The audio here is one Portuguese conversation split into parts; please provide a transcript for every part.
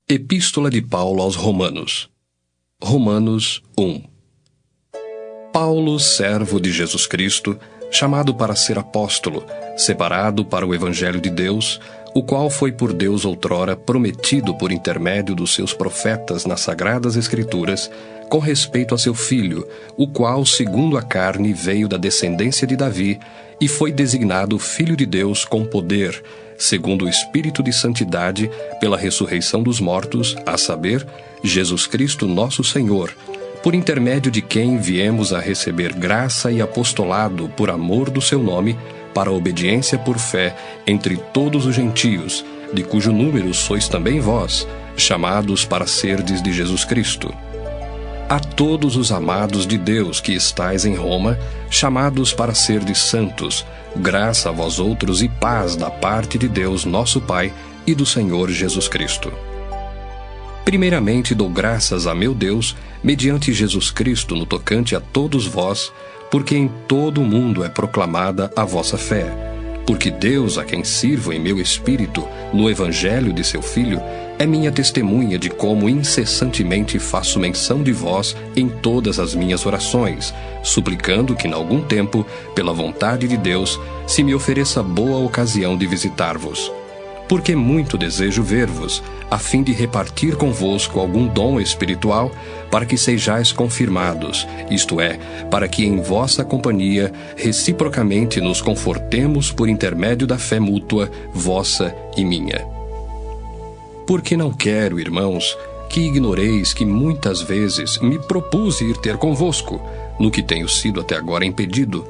Epístola de Paulo aos Romanos. Romanos 1. Paulo, servo de Jesus Cristo, chamado para ser apóstolo, separado para o Evangelho de Deus, o qual foi por Deus outrora prometido por intermédio dos seus profetas nas Sagradas Escrituras, com respeito a seu Filho, o qual, segundo a carne, veio da descendência de Davi, e foi designado Filho de Deus com poder, segundo o Espírito de Santidade, pela ressurreição dos mortos, a saber, Jesus Cristo nosso Senhor, por intermédio de quem viemos a receber graça e apostolado por amor do seu nome, para a obediência por fé entre todos os gentios, de cujo número sois também vós, chamados para serdes de Jesus Cristo. A todos os amados de Deus que estais em Roma, chamados para serdes santos, graça a vós outros e paz da parte de Deus nosso Pai e do Senhor Jesus Cristo. Primeiramente dou graças a meu Deus, mediante Jesus Cristo no tocante a todos vós, porque em todo o mundo é proclamada a vossa fé. Porque Deus, a quem sirvo em meu espírito, no Evangelho de seu Filho, é minha testemunha de como incessantemente faço menção de vós em todas as minhas orações, suplicando que, em algum tempo, pela vontade de Deus, se me ofereça boa ocasião de visitar-vos. Porque muito desejo ver-vos, a fim de repartir convosco algum dom espiritual, para que sejais confirmados, isto é, para que em vossa companhia reciprocamente nos confortemos por intermédio da fé mútua, vossa e minha. Porque não quero, irmãos, que ignoreis que muitas vezes me propus ir ter convosco, no que tenho sido até agora impedido,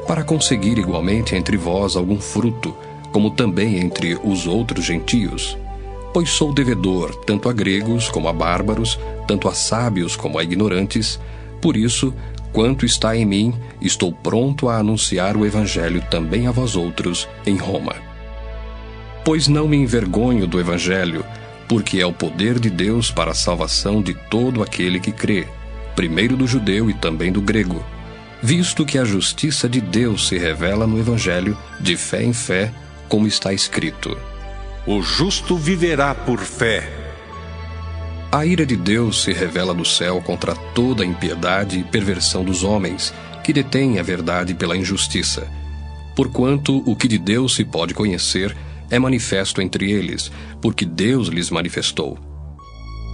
para conseguir igualmente entre vós algum fruto, como também entre os outros gentios. Pois sou devedor tanto a gregos como a bárbaros, tanto a sábios como a ignorantes. Por isso, quanto está em mim, estou pronto a anunciar o Evangelho também a vós outros em Roma. Pois não me envergonho do Evangelho, porque é o poder de Deus para a salvação de todo aquele que crê, primeiro do judeu e também do grego, visto que a justiça de Deus se revela no Evangelho, de fé em fé, como está escrito: o justo viverá por fé. A ira de Deus se revela do céu contra toda a impiedade e perversão dos homens, que detêm a verdade pela injustiça. Porquanto o que de Deus se pode conhecer é manifesto entre eles, porque Deus lhes manifestou.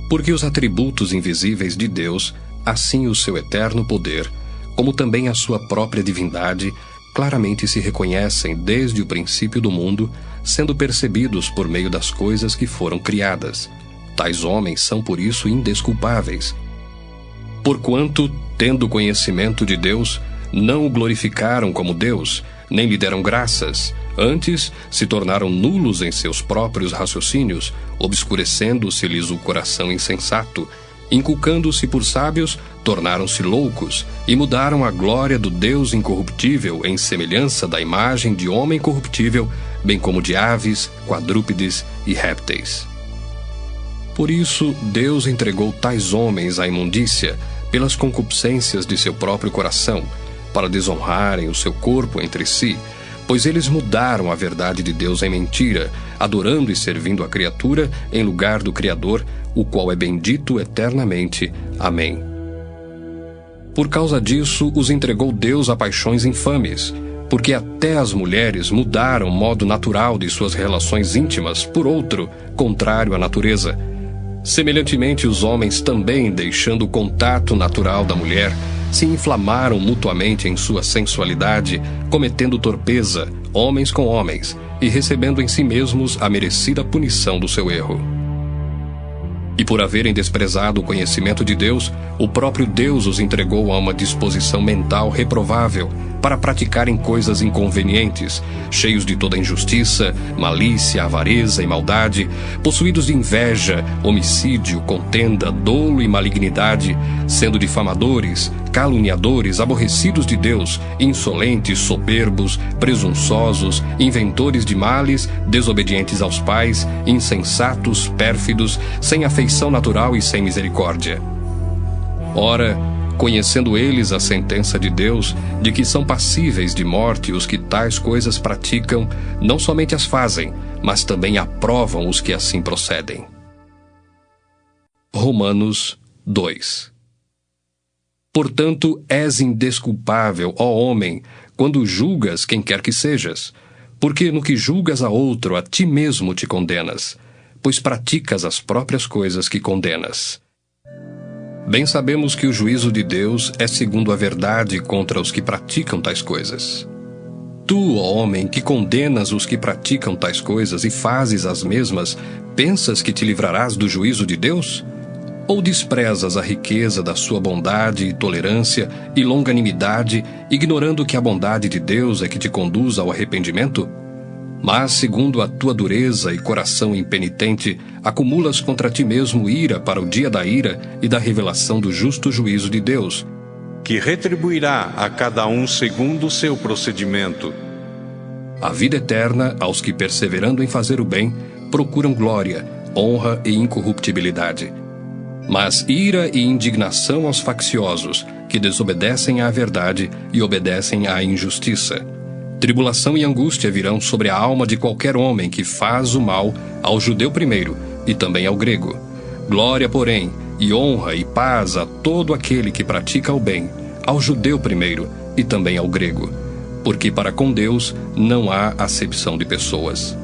Porque os atributos invisíveis de Deus, assim o seu eterno poder, como também a sua própria divindade, claramente se reconhecem desde o princípio do mundo, sendo percebidos por meio das coisas que foram criadas. Tais homens são por isso indesculpáveis. Porquanto, tendo conhecimento de Deus, não o glorificaram como Deus, nem lhe deram graças, antes se tornaram nulos em seus próprios raciocínios, obscurecendo-se-lhes o coração insensato, inculcando-se por sábios, tornaram-se loucos, e mudaram a glória do Deus incorruptível em semelhança da imagem de homem corruptível, bem como de aves, quadrúpedes e répteis. Por isso, Deus entregou tais homens à imundícia, pelas concupiscências de seu próprio coração, para desonrarem o seu corpo entre si, pois eles mudaram a verdade de Deus em mentira, adorando e servindo a criatura em lugar do Criador, o qual é bendito eternamente. Amém. Por causa disso, os entregou Deus a paixões infames, porque até as mulheres mudaram o modo natural de suas relações íntimas por outro, contrário à natureza. Semelhantemente, os homens também, deixando o contato natural da mulher, se inflamaram mutuamente em sua sensualidade, cometendo torpeza, homens com homens, e recebendo em si mesmos a merecida punição do seu erro. E por haverem desprezado o conhecimento de Deus, o próprio Deus os entregou a uma disposição mental reprovável, para praticarem coisas inconvenientes, cheios de toda injustiça, malícia, avareza e maldade, possuídos de inveja, homicídio, contenda, dolo e malignidade, sendo difamadores, caluniadores, aborrecidos de Deus, insolentes, soberbos, presunçosos, inventores de males, desobedientes aos pais, insensatos, pérfidos, sem afeição natural e sem misericórdia. Ora, conhecendo eles a sentença de Deus, de que são passíveis de morte os que tais coisas praticam, não somente as fazem, mas também aprovam os que assim procedem. Romanos 2. Portanto, és indesculpável, ó homem, quando julgas quem quer que sejas, porque no que julgas a outro, a ti mesmo te condenas, pois praticas as próprias coisas que condenas. Bem sabemos que o juízo de Deus é segundo a verdade contra os que praticam tais coisas. Tu, ó homem, que condenas os que praticam tais coisas e fazes as mesmas, pensas que te livrarás do juízo de Deus? Ou desprezas a riqueza da sua bondade e tolerância e longanimidade, ignorando que a bondade de Deus é que te conduz ao arrependimento? Mas, segundo a tua dureza e coração impenitente, acumulas contra ti mesmo ira para o dia da ira e da revelação do justo juízo de Deus, que retribuirá a cada um segundo o seu procedimento. A vida eterna aos que, perseverando em fazer o bem, procuram glória, honra e incorruptibilidade. Mas ira e indignação aos facciosos, que desobedecem à verdade e obedecem à injustiça. Tribulação e angústia virão sobre a alma de qualquer homem que faz o mal, ao judeu primeiro e também ao grego. Glória, porém, e honra e paz a todo aquele que pratica o bem, ao judeu primeiro e também ao grego, porque para com Deus não há acepção de pessoas.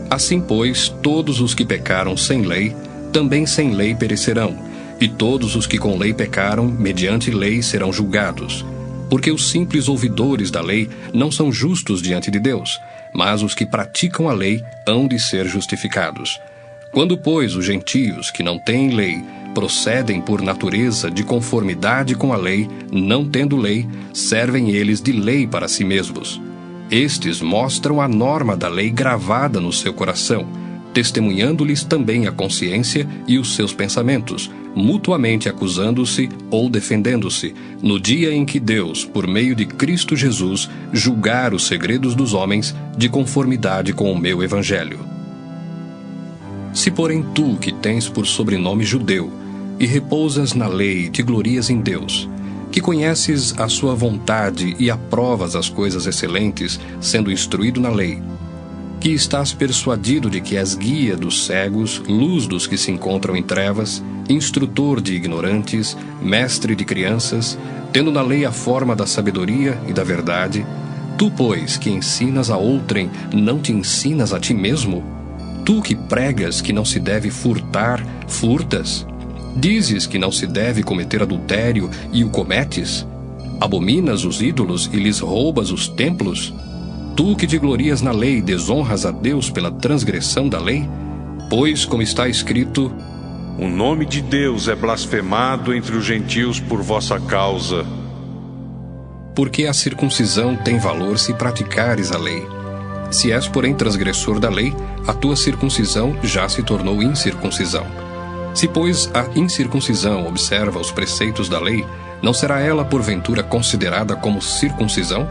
Assim, pois, todos os que pecaram sem lei, também sem lei perecerão, e todos os que com lei pecaram, mediante lei serão julgados. Porque os simples ouvidores da lei não são justos diante de Deus, mas os que praticam a lei hão de ser justificados. Quando, pois, os gentios, que não têm lei, procedem por natureza de conformidade com a lei, não tendo lei, servem eles de lei para si mesmos. Estes mostram a norma da lei gravada no seu coração, testemunhando-lhes também a consciência e os seus pensamentos, mutuamente acusando-se ou defendendo-se, no dia em que Deus, por meio de Cristo Jesus, julgar os segredos dos homens de conformidade com o meu evangelho. Se, porém, tu, que tens por sobrenome judeu, e repousas na lei e te glorias em Deus, que conheces a sua vontade e aprovas as coisas excelentes, sendo instruído na lei, que estás persuadido de que és guia dos cegos, luz dos que se encontram em trevas, instrutor de ignorantes, mestre de crianças, tendo na lei a forma da sabedoria e da verdade, tu, pois, que ensinas a outrem, não te ensinas a ti mesmo? Tu que pregas que não se deve furtar, furtas? Dizes que não se deve cometer adultério e o cometes? Abominas os ídolos e lhes roubas os templos? Tu que te glorias na lei, desonras a Deus pela transgressão da lei? Pois, como está escrito, o nome de Deus é blasfemado entre os gentios por vossa causa. Porque a circuncisão tem valor se praticares a lei. Se és, porém, transgressor da lei, a tua circuncisão já se tornou incircuncisão. Se, pois, a incircuncisão observa os preceitos da lei, não será ela, porventura, considerada como circuncisão?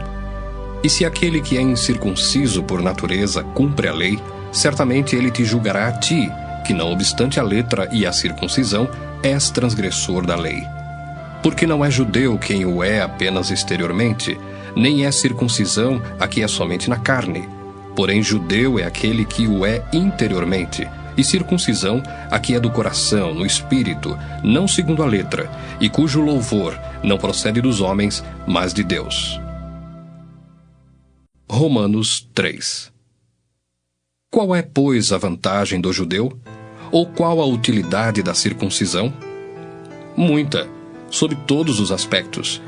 E se aquele que é incircunciso por natureza cumpre a lei, certamente ele te julgará a ti, que não obstante a letra e a circuncisão, és transgressor da lei. Porque não é judeu quem o é apenas exteriormente, nem é circuncisão a que é somente na carne. Porém judeu é aquele que o é interiormente, e circuncisão a que é do coração, no espírito, não segundo a letra, e cujo louvor não procede dos homens, mas de Deus. Romanos 3. Qual é, pois, a vantagem do judeu? Ou qual a utilidade da circuncisão? Muita, sob todos os aspectos,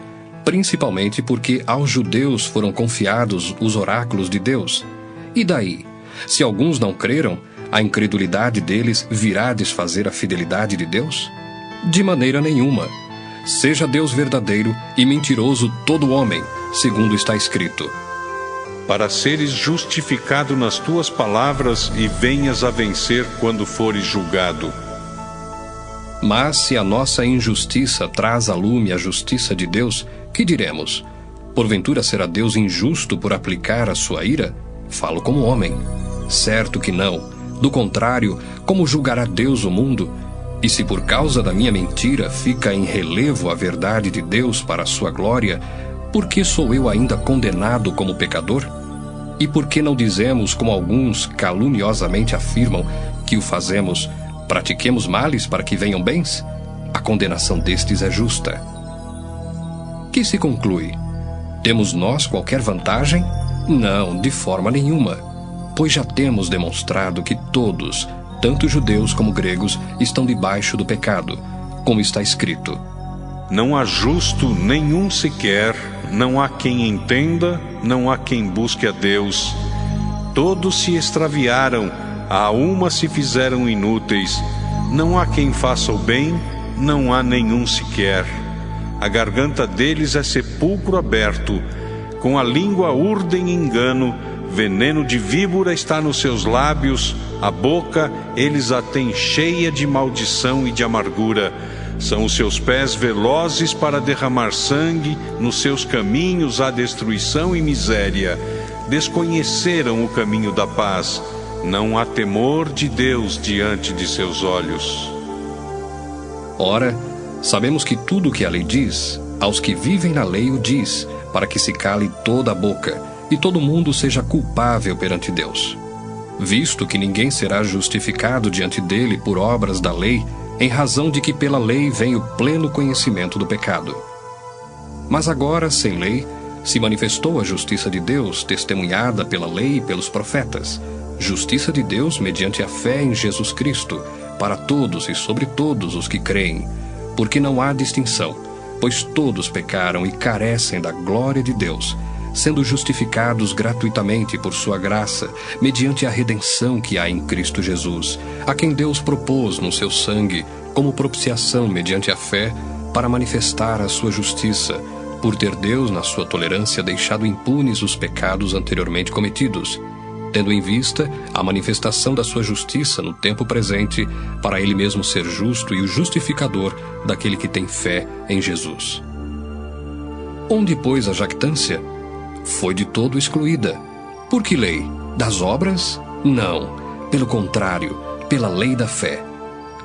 principalmente porque aos judeus foram confiados os oráculos de Deus. E daí? Se alguns não creram, a incredulidade deles virá desfazer a fidelidade de Deus? De maneira nenhuma. Seja Deus verdadeiro e mentiroso todo homem, segundo está escrito: para seres justificado nas tuas palavras e venhas a vencer quando fores julgado. Mas se a nossa injustiça traz à lume a justiça de Deus, que diremos? Porventura será Deus injusto por aplicar a sua ira? Falo como homem. Certo que não. Do contrário, como julgará Deus o mundo? E se por causa da minha mentira fica em relevo a verdade de Deus para a sua glória, por que sou eu ainda condenado como pecador? E por que não dizemos, como alguns caluniosamente afirmam, que o fazemos Pratiquemos males para que venham bens? A condenação destes é justa. Que se conclui? Temos nós qualquer vantagem? Não, de forma nenhuma, pois já temos demonstrado que todos, tanto judeus como gregos, estão debaixo do pecado, como está escrito: Não há justo nenhum sequer, não há quem entenda, não há quem busque a Deus. Todos se extraviaram, a uma se fizeram inúteis. Não há quem faça o bem, não há nenhum sequer. A garganta deles é sepulcro aberto, com a língua urdem engano, veneno de víbora está nos seus lábios, a boca eles a têm cheia de maldição e de amargura. São os seus pés velozes para derramar sangue, nos seus caminhos há destruição e miséria. Desconheceram o caminho da paz, não há temor de Deus diante de seus olhos. Ora, sabemos que tudo o que a lei diz, aos que vivem na lei o diz, para que se cale toda a boca, e todo mundo seja culpável perante Deus. Visto que ninguém será justificado diante dele por obras da lei, em razão de que pela lei vem o pleno conhecimento do pecado. Mas agora, sem lei, se manifestou a justiça de Deus, testemunhada pela lei e pelos profetas, justiça de Deus mediante a fé em Jesus Cristo, para todos e sobre todos os que creem, porque não há distinção, pois todos pecaram e carecem da glória de Deus, sendo justificados gratuitamente por sua graça, mediante a redenção que há em Cristo Jesus, a quem Deus propôs no seu sangue, como propiciação mediante a fé, para manifestar a sua justiça, por ter Deus, na sua tolerância, deixado impunes os pecados anteriormente cometidos, tendo em vista a manifestação da sua justiça no tempo presente, para ele mesmo ser justo e o justificador daquele que tem fé em Jesus. Onde, pois, a jactância? Foi de todo excluída. Por que lei? Das obras? Não. Pelo contrário, pela lei da fé.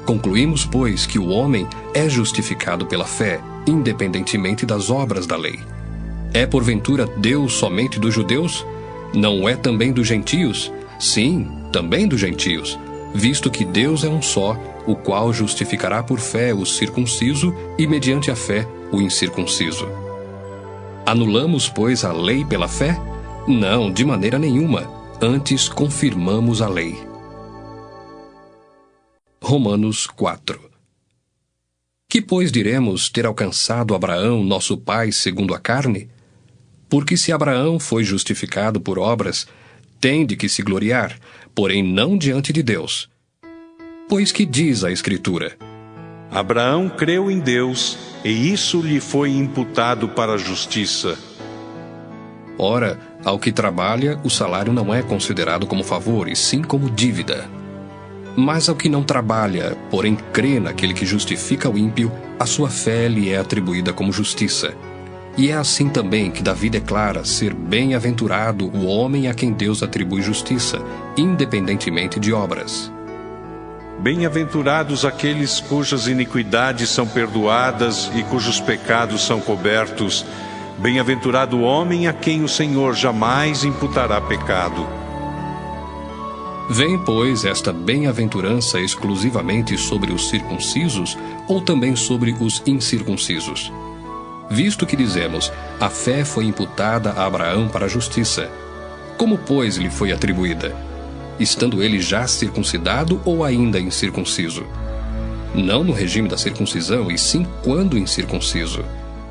Concluímos, pois, que o homem é justificado pela fé, independentemente das obras da lei. É porventura Deus somente dos judeus? Não é também dos gentios? Sim, também dos gentios, visto que Deus é um só, o qual justificará por fé o circunciso e mediante a fé o incircunciso. Anulamos, pois, a lei pela fé? Não, de maneira nenhuma. Antes confirmamos a lei. Romanos 4. Que, pois, diremos ter alcançado Abraão, nosso pai, segundo a carne? Porque se Abraão foi justificado por obras, tem de que se gloriar, porém não diante de Deus. Pois que diz a Escritura? Abraão creu em Deus, e isso lhe foi imputado para a justiça. Ora, ao que trabalha, o salário não é considerado como favor, e sim como dívida. Mas ao que não trabalha, porém crê naquele que justifica o ímpio, a sua fé lhe é atribuída como justiça. E é assim também que Davi declara ser bem-aventurado o homem a quem Deus atribui justiça, independentemente de obras. Bem-aventurados aqueles cujas iniquidades são perdoadas e cujos pecados são cobertos. Bem-aventurado o homem a quem o Senhor jamais imputará pecado. Vem, pois, esta bem-aventurança exclusivamente sobre os circuncisos ou também sobre os incircuncisos? Visto que dizemos, a fé foi imputada a Abraão para a justiça. Como, pois, lhe foi atribuída? Estando ele já circuncidado ou ainda incircunciso? Não no regime da circuncisão, e sim quando incircunciso.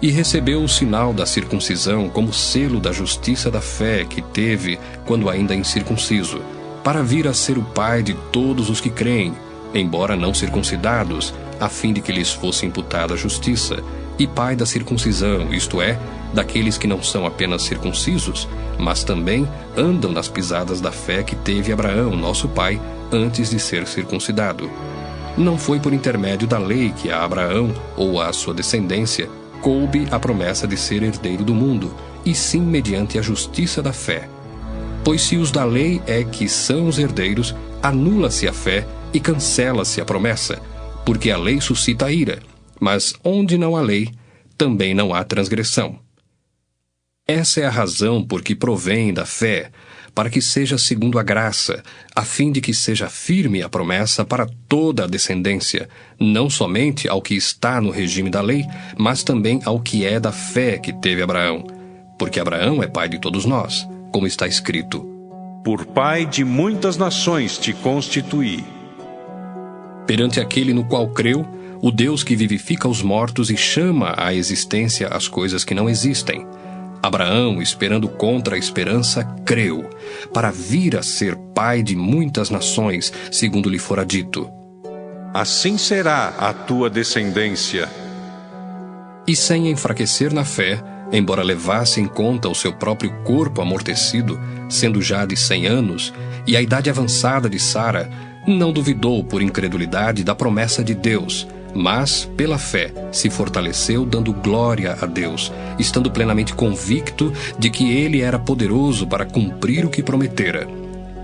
E recebeu o sinal da circuncisão como selo da justiça da fé que teve quando ainda incircunciso, para vir a ser o pai de todos os que creem, embora não circuncidados, a fim de que lhes fosse imputada a justiça, e pai da circuncisão, isto é, daqueles que não são apenas circuncisos, mas também andam nas pisadas da fé que teve Abraão, nosso pai, antes de ser circuncidado. Não foi por intermédio da lei que a Abraão, ou a sua descendência, coube a promessa de ser herdeiro do mundo, e sim mediante a justiça da fé. Pois se os da lei é que são os herdeiros, anula-se a fé e cancela-se a promessa, porque a lei suscita a ira, mas onde não há lei, também não há transgressão. Essa é a razão por que provém da fé, para que seja segundo a graça, a fim de que seja firme a promessa para toda a descendência, não somente ao que está no regime da lei, mas também ao que é da fé que teve Abraão. Porque Abraão é pai de todos nós, como está escrito: Por pai de muitas nações te constituí. Perante aquele no qual creu, o Deus que vivifica os mortos e chama à existência as coisas que não existem. Abraão, esperando contra a esperança, creu, para vir a ser pai de muitas nações, segundo lhe fora dito: Assim será a tua descendência. E sem enfraquecer na fé, embora levasse em conta o seu próprio corpo amortecido, sendo já de 100 anos, e a idade avançada de Sara, não duvidou por incredulidade da promessa de Deus, mas, pela fé, se fortaleceu dando glória a Deus, estando plenamente convicto de que ele era poderoso para cumprir o que prometera.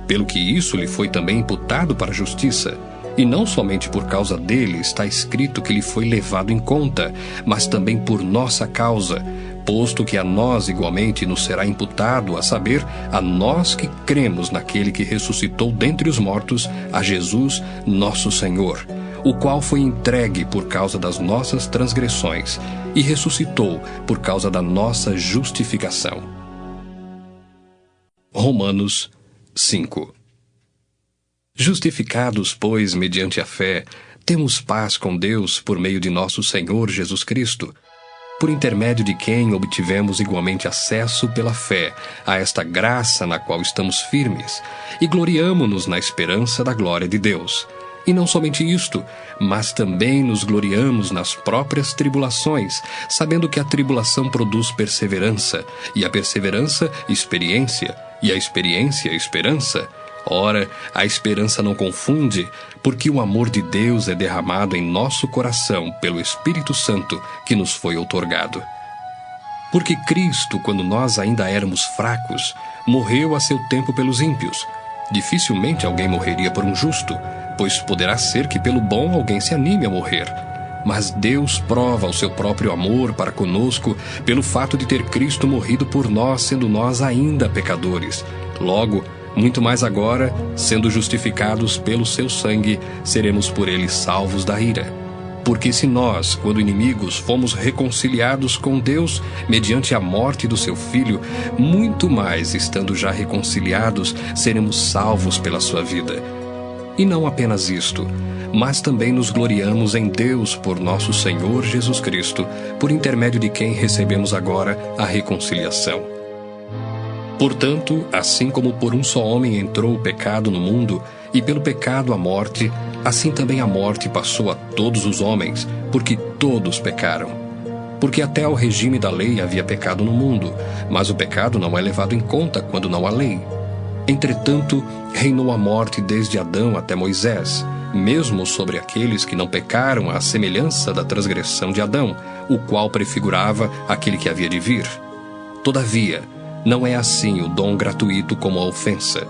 Pelo que isso lhe foi também imputado para a justiça. E não somente por causa dele está escrito que lhe foi levado em conta, mas também por nossa causa, posto que a nós igualmente nos será imputado, a saber, a nós que cremos naquele que ressuscitou dentre os mortos, a Jesus, nosso Senhor, o qual foi entregue por causa das nossas transgressões e ressuscitou por causa da nossa justificação. Romanos 5. Justificados, pois, mediante a fé, temos paz com Deus por meio de nosso Senhor Jesus Cristo, por intermédio de quem obtivemos igualmente acesso pela fé a esta graça na qual estamos firmes, e gloriamo-nos na esperança da glória de Deus. E não somente isto, mas também nos gloriamos nas próprias tribulações, sabendo que a tribulação produz perseverança, e a perseverança, experiência, e a experiência, esperança. Ora, a esperança não confunde, porque o amor de Deus é derramado em nosso coração pelo Espírito Santo que nos foi outorgado. Porque Cristo, quando nós ainda éramos fracos, morreu a seu tempo pelos ímpios. Dificilmente alguém morreria por um justo, pois poderá ser que pelo bom alguém se anime a morrer. Mas Deus prova o seu próprio amor para conosco pelo fato de ter Cristo morrido por nós, sendo nós ainda pecadores. Logo, muito mais agora, sendo justificados pelo seu sangue, seremos por ele salvos da ira. Porque se nós, quando inimigos, fomos reconciliados com Deus mediante a morte do seu Filho, muito mais, estando já reconciliados, seremos salvos pela sua vida. E não apenas isto, mas também nos gloriamos em Deus por nosso Senhor Jesus Cristo, por intermédio de quem recebemos agora a reconciliação. Portanto, assim como por um só homem entrou o pecado no mundo, e pelo pecado a morte, assim também a morte passou a todos os homens, porque todos pecaram. Porque até ao regime da lei havia pecado no mundo, mas o pecado não é levado em conta quando não há lei. Entretanto, reinou a morte desde Adão até Moisés, mesmo sobre aqueles que não pecaram à semelhança da transgressão de Adão, o qual prefigurava aquele que havia de vir. Todavia, não é assim o dom gratuito como a ofensa.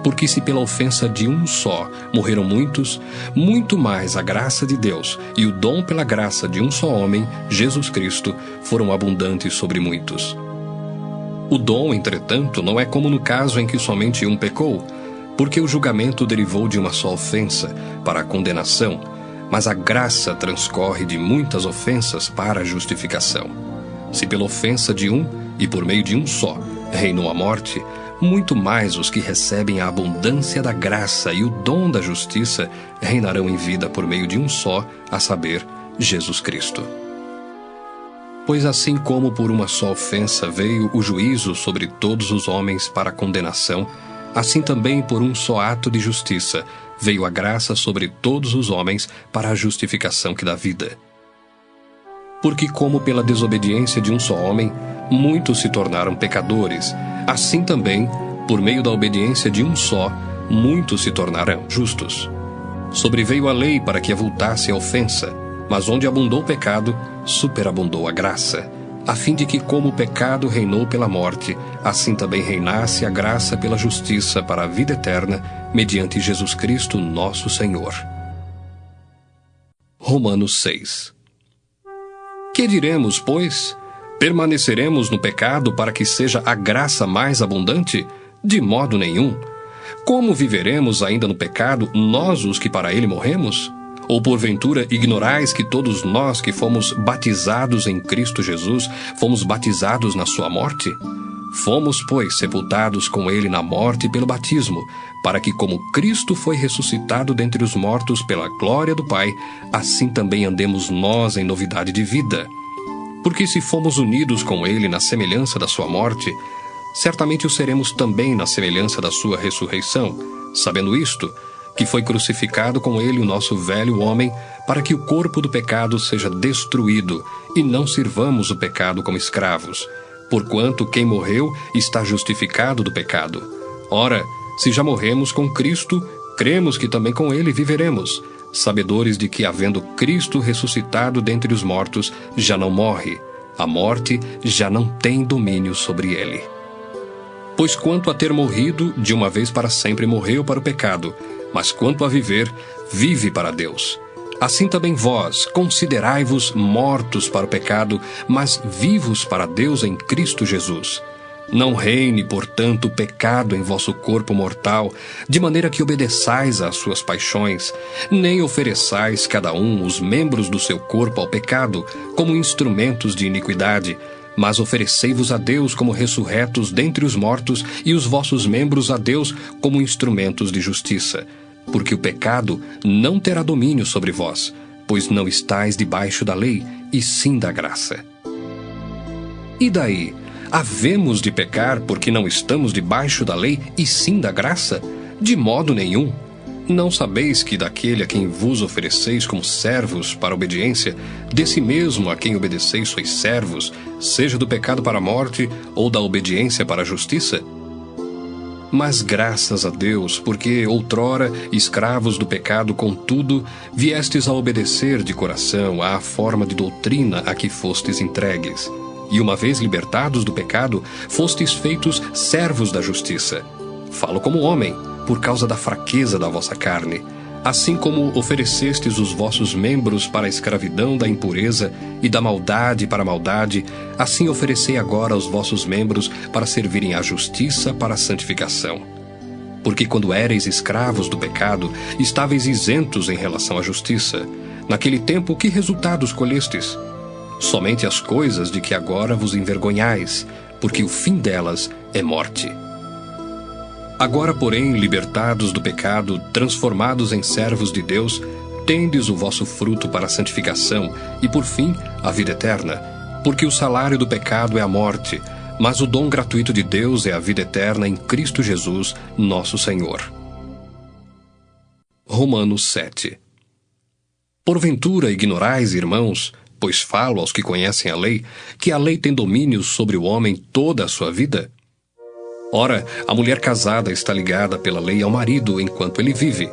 Porque se pela ofensa de um só morreram muitos, muito mais a graça de Deus e o dom pela graça de um só homem, Jesus Cristo, foram abundantes sobre muitos. O dom, entretanto, não é como no caso em que somente um pecou, porque o julgamento derivou de uma só ofensa, para a condenação, mas a graça transcorre de muitas ofensas para a justificação. Se pela ofensa de um, e por meio de um só, reinou a morte, muito mais os que recebem a abundância da graça e o dom da justiça reinarão em vida por meio de um só, a saber, Jesus Cristo. Pois assim como por uma só ofensa veio o juízo sobre todos os homens para a condenação, assim também por um só ato de justiça veio a graça sobre todos os homens para a justificação que dá vida. Porque como pela desobediência de um só homem, muitos se tornaram pecadores, assim também, por meio da obediência de um só, muitos se tornarão justos. Sobreveio a lei para que avultasse a ofensa, mas onde abundou o pecado, superabundou a graça, a fim de que, como o pecado reinou pela morte, assim também reinasse a graça pela justiça para a vida eterna, mediante Jesus Cristo, nosso Senhor. Romanos 6. Que diremos, pois? Permaneceremos no pecado para que seja a graça mais abundante? De modo nenhum. Como viveremos ainda no pecado, nós os que para ele morremos? Ou porventura ignorais que todos nós que fomos batizados em Cristo Jesus, fomos batizados na sua morte? Fomos, pois, sepultados com ele na morte pelo batismo, para que como Cristo foi ressuscitado dentre os mortos pela glória do Pai, assim também andemos nós em novidade de vida. Porque se fomos unidos com ele na semelhança da sua morte, certamente o seremos também na semelhança da sua ressurreição, sabendo isto, que foi crucificado com ele o nosso velho homem, para que o corpo do pecado seja destruído, e não sirvamos o pecado como escravos. Porquanto quem morreu está justificado do pecado. Ora, se já morremos com Cristo, cremos que também com ele viveremos, sabedores de que, havendo Cristo ressuscitado dentre os mortos, já não morre, a morte já não tem domínio sobre ele. Pois quanto a ter morrido, de uma vez para sempre morreu para o pecado, mas quanto a viver, vive para Deus. Assim também vós, considerai-vos mortos para o pecado, mas vivos para Deus em Cristo Jesus. Não reine, portanto, o pecado em vosso corpo mortal, de maneira que obedeçais às suas paixões, nem ofereçais cada um os membros do seu corpo ao pecado, como instrumentos de iniquidade, mas oferecei-vos a Deus como ressurretos dentre os mortos, e os vossos membros a Deus como instrumentos de justiça. Porque o pecado não terá domínio sobre vós, pois não estáis debaixo da lei, e sim da graça. E daí? Havemos de pecar porque não estamos debaixo da lei, e sim da graça? De modo nenhum. Não sabeis que daquele a quem vos ofereceis como servos para a obediência, desse mesmo a quem obedeceis sois servos, seja do pecado para a morte, ou da obediência para a justiça? Mas graças a Deus, porque outrora, escravos do pecado, contudo, viestes a obedecer de coração à forma de doutrina a que fostes entregues. E uma vez libertados do pecado, fostes feitos servos da justiça. Falo como homem, por causa da fraqueza da vossa carne. Assim como oferecestes os vossos membros para a escravidão da impureza e da maldade para a maldade, assim oferecei agora os vossos membros para servirem à justiça para a santificação. Porque quando éreis escravos do pecado, estáveis isentos em relação à justiça. Naquele tempo, que resultados colhestes? Somente as coisas de que agora vos envergonhais, porque o fim delas é morte. Agora, porém, libertados do pecado, transformados em servos de Deus, tendes o vosso fruto para a santificação e, por fim, a vida eterna. Porque o salário do pecado é a morte, mas o dom gratuito de Deus é a vida eterna em Cristo Jesus, nosso Senhor. Romanos 7. Porventura ignorais, irmãos, pois falo aos que conhecem a lei, que a lei tem domínio sobre o homem toda a sua vida? Ora, a mulher casada está ligada pela lei ao marido enquanto ele vive,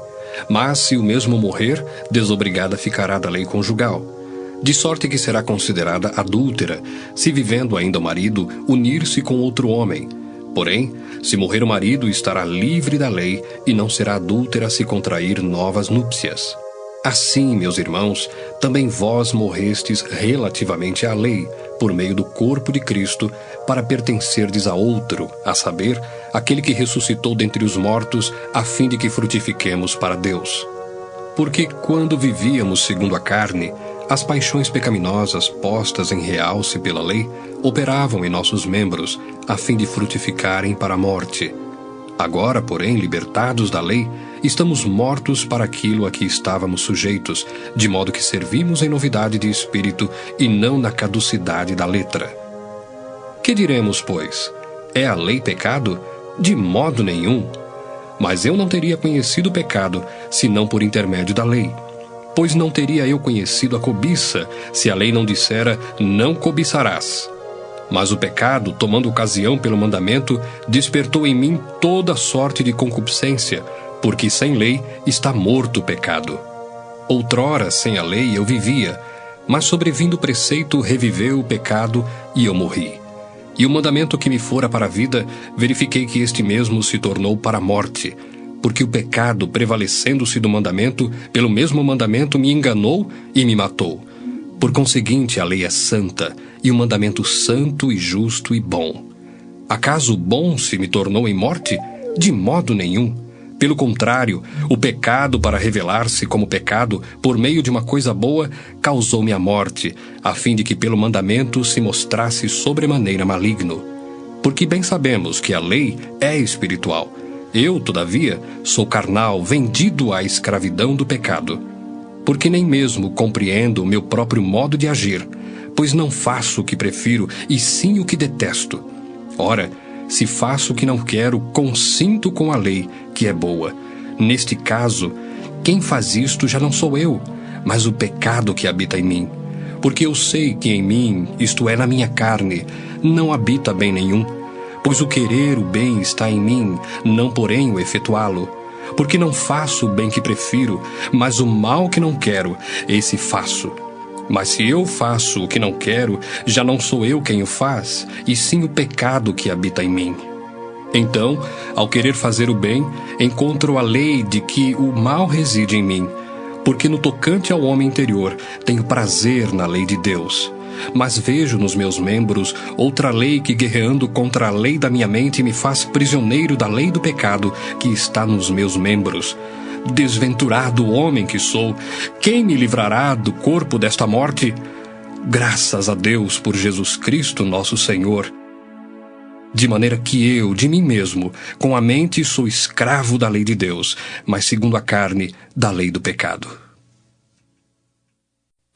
mas se o mesmo morrer, desobrigada ficará da lei conjugal. De sorte que será considerada adúltera, se vivendo ainda o marido, unir-se com outro homem. Porém, se morrer o marido, estará livre da lei e não será adúltera se contrair novas núpcias. Assim, meus irmãos, também vós morrestes relativamente à lei, por meio do corpo de Cristo, para pertencerdes a outro, a saber, aquele que ressuscitou dentre os mortos, a fim de que frutifiquemos para Deus. Porque quando vivíamos segundo a carne, as paixões pecaminosas postas em realce pela lei operavam em nossos membros, a fim de frutificarem para a morte. Agora, porém, libertados da lei, estamos mortos para aquilo a que estávamos sujeitos, de modo que servimos em novidade de espírito e não na caducidade da letra. Que diremos, pois? É a lei pecado? De modo nenhum. Mas eu não teria conhecido o pecado, senão por intermédio da lei. Pois não teria eu conhecido a cobiça, se a lei não dissera, não cobiçarás. Mas o pecado, tomando ocasião pelo mandamento, despertou em mim toda sorte de concupiscência, porque sem lei está morto o pecado. Outrora, sem a lei, eu vivia, mas sobrevindo o preceito, reviveu o pecado e eu morri. E o mandamento que me fora para a vida, verifiquei que este mesmo se tornou para a morte, porque o pecado, prevalecendo-se do mandamento, pelo mesmo mandamento me enganou e me matou. Por conseguinte, a lei é santa, e o mandamento santo e justo e bom. Acaso bom se me tornou em morte? De modo nenhum. Pelo contrário, o pecado, para revelar-se como pecado, por meio de uma coisa boa, causou-me a morte, a fim de que pelo mandamento se mostrasse sobremaneira maligno. Porque bem sabemos que a lei é espiritual. Eu, todavia, sou carnal, vendido à escravidão do pecado. Porque nem mesmo compreendo o meu próprio modo de agir, pois não faço o que prefiro, e sim o que detesto. Ora, se faço o que não quero, consinto com a lei, que é boa. Neste caso, quem faz isto já não sou eu, mas o pecado que habita em mim. Porque eu sei que em mim, isto é, na minha carne, não habita bem nenhum. Pois o querer o bem está em mim, não porém o efetuá-lo. Porque não faço o bem que prefiro, mas o mal que não quero, esse faço. Mas se eu faço o que não quero, já não sou eu quem o faz, e sim o pecado que habita em mim. Então, ao querer fazer o bem, encontro a lei de que o mal reside em mim, porque no tocante ao homem interior tenho prazer na lei de Deus. Mas vejo nos meus membros outra lei que, guerreando contra a lei da minha mente, me faz prisioneiro da lei do pecado que está nos meus membros. Desventurado homem que sou, quem me livrará do corpo desta morte? Graças a Deus por Jesus Cristo nosso Senhor. De maneira que eu, de mim mesmo, com a mente sou escravo da lei de Deus, mas segundo a carne, da lei do pecado.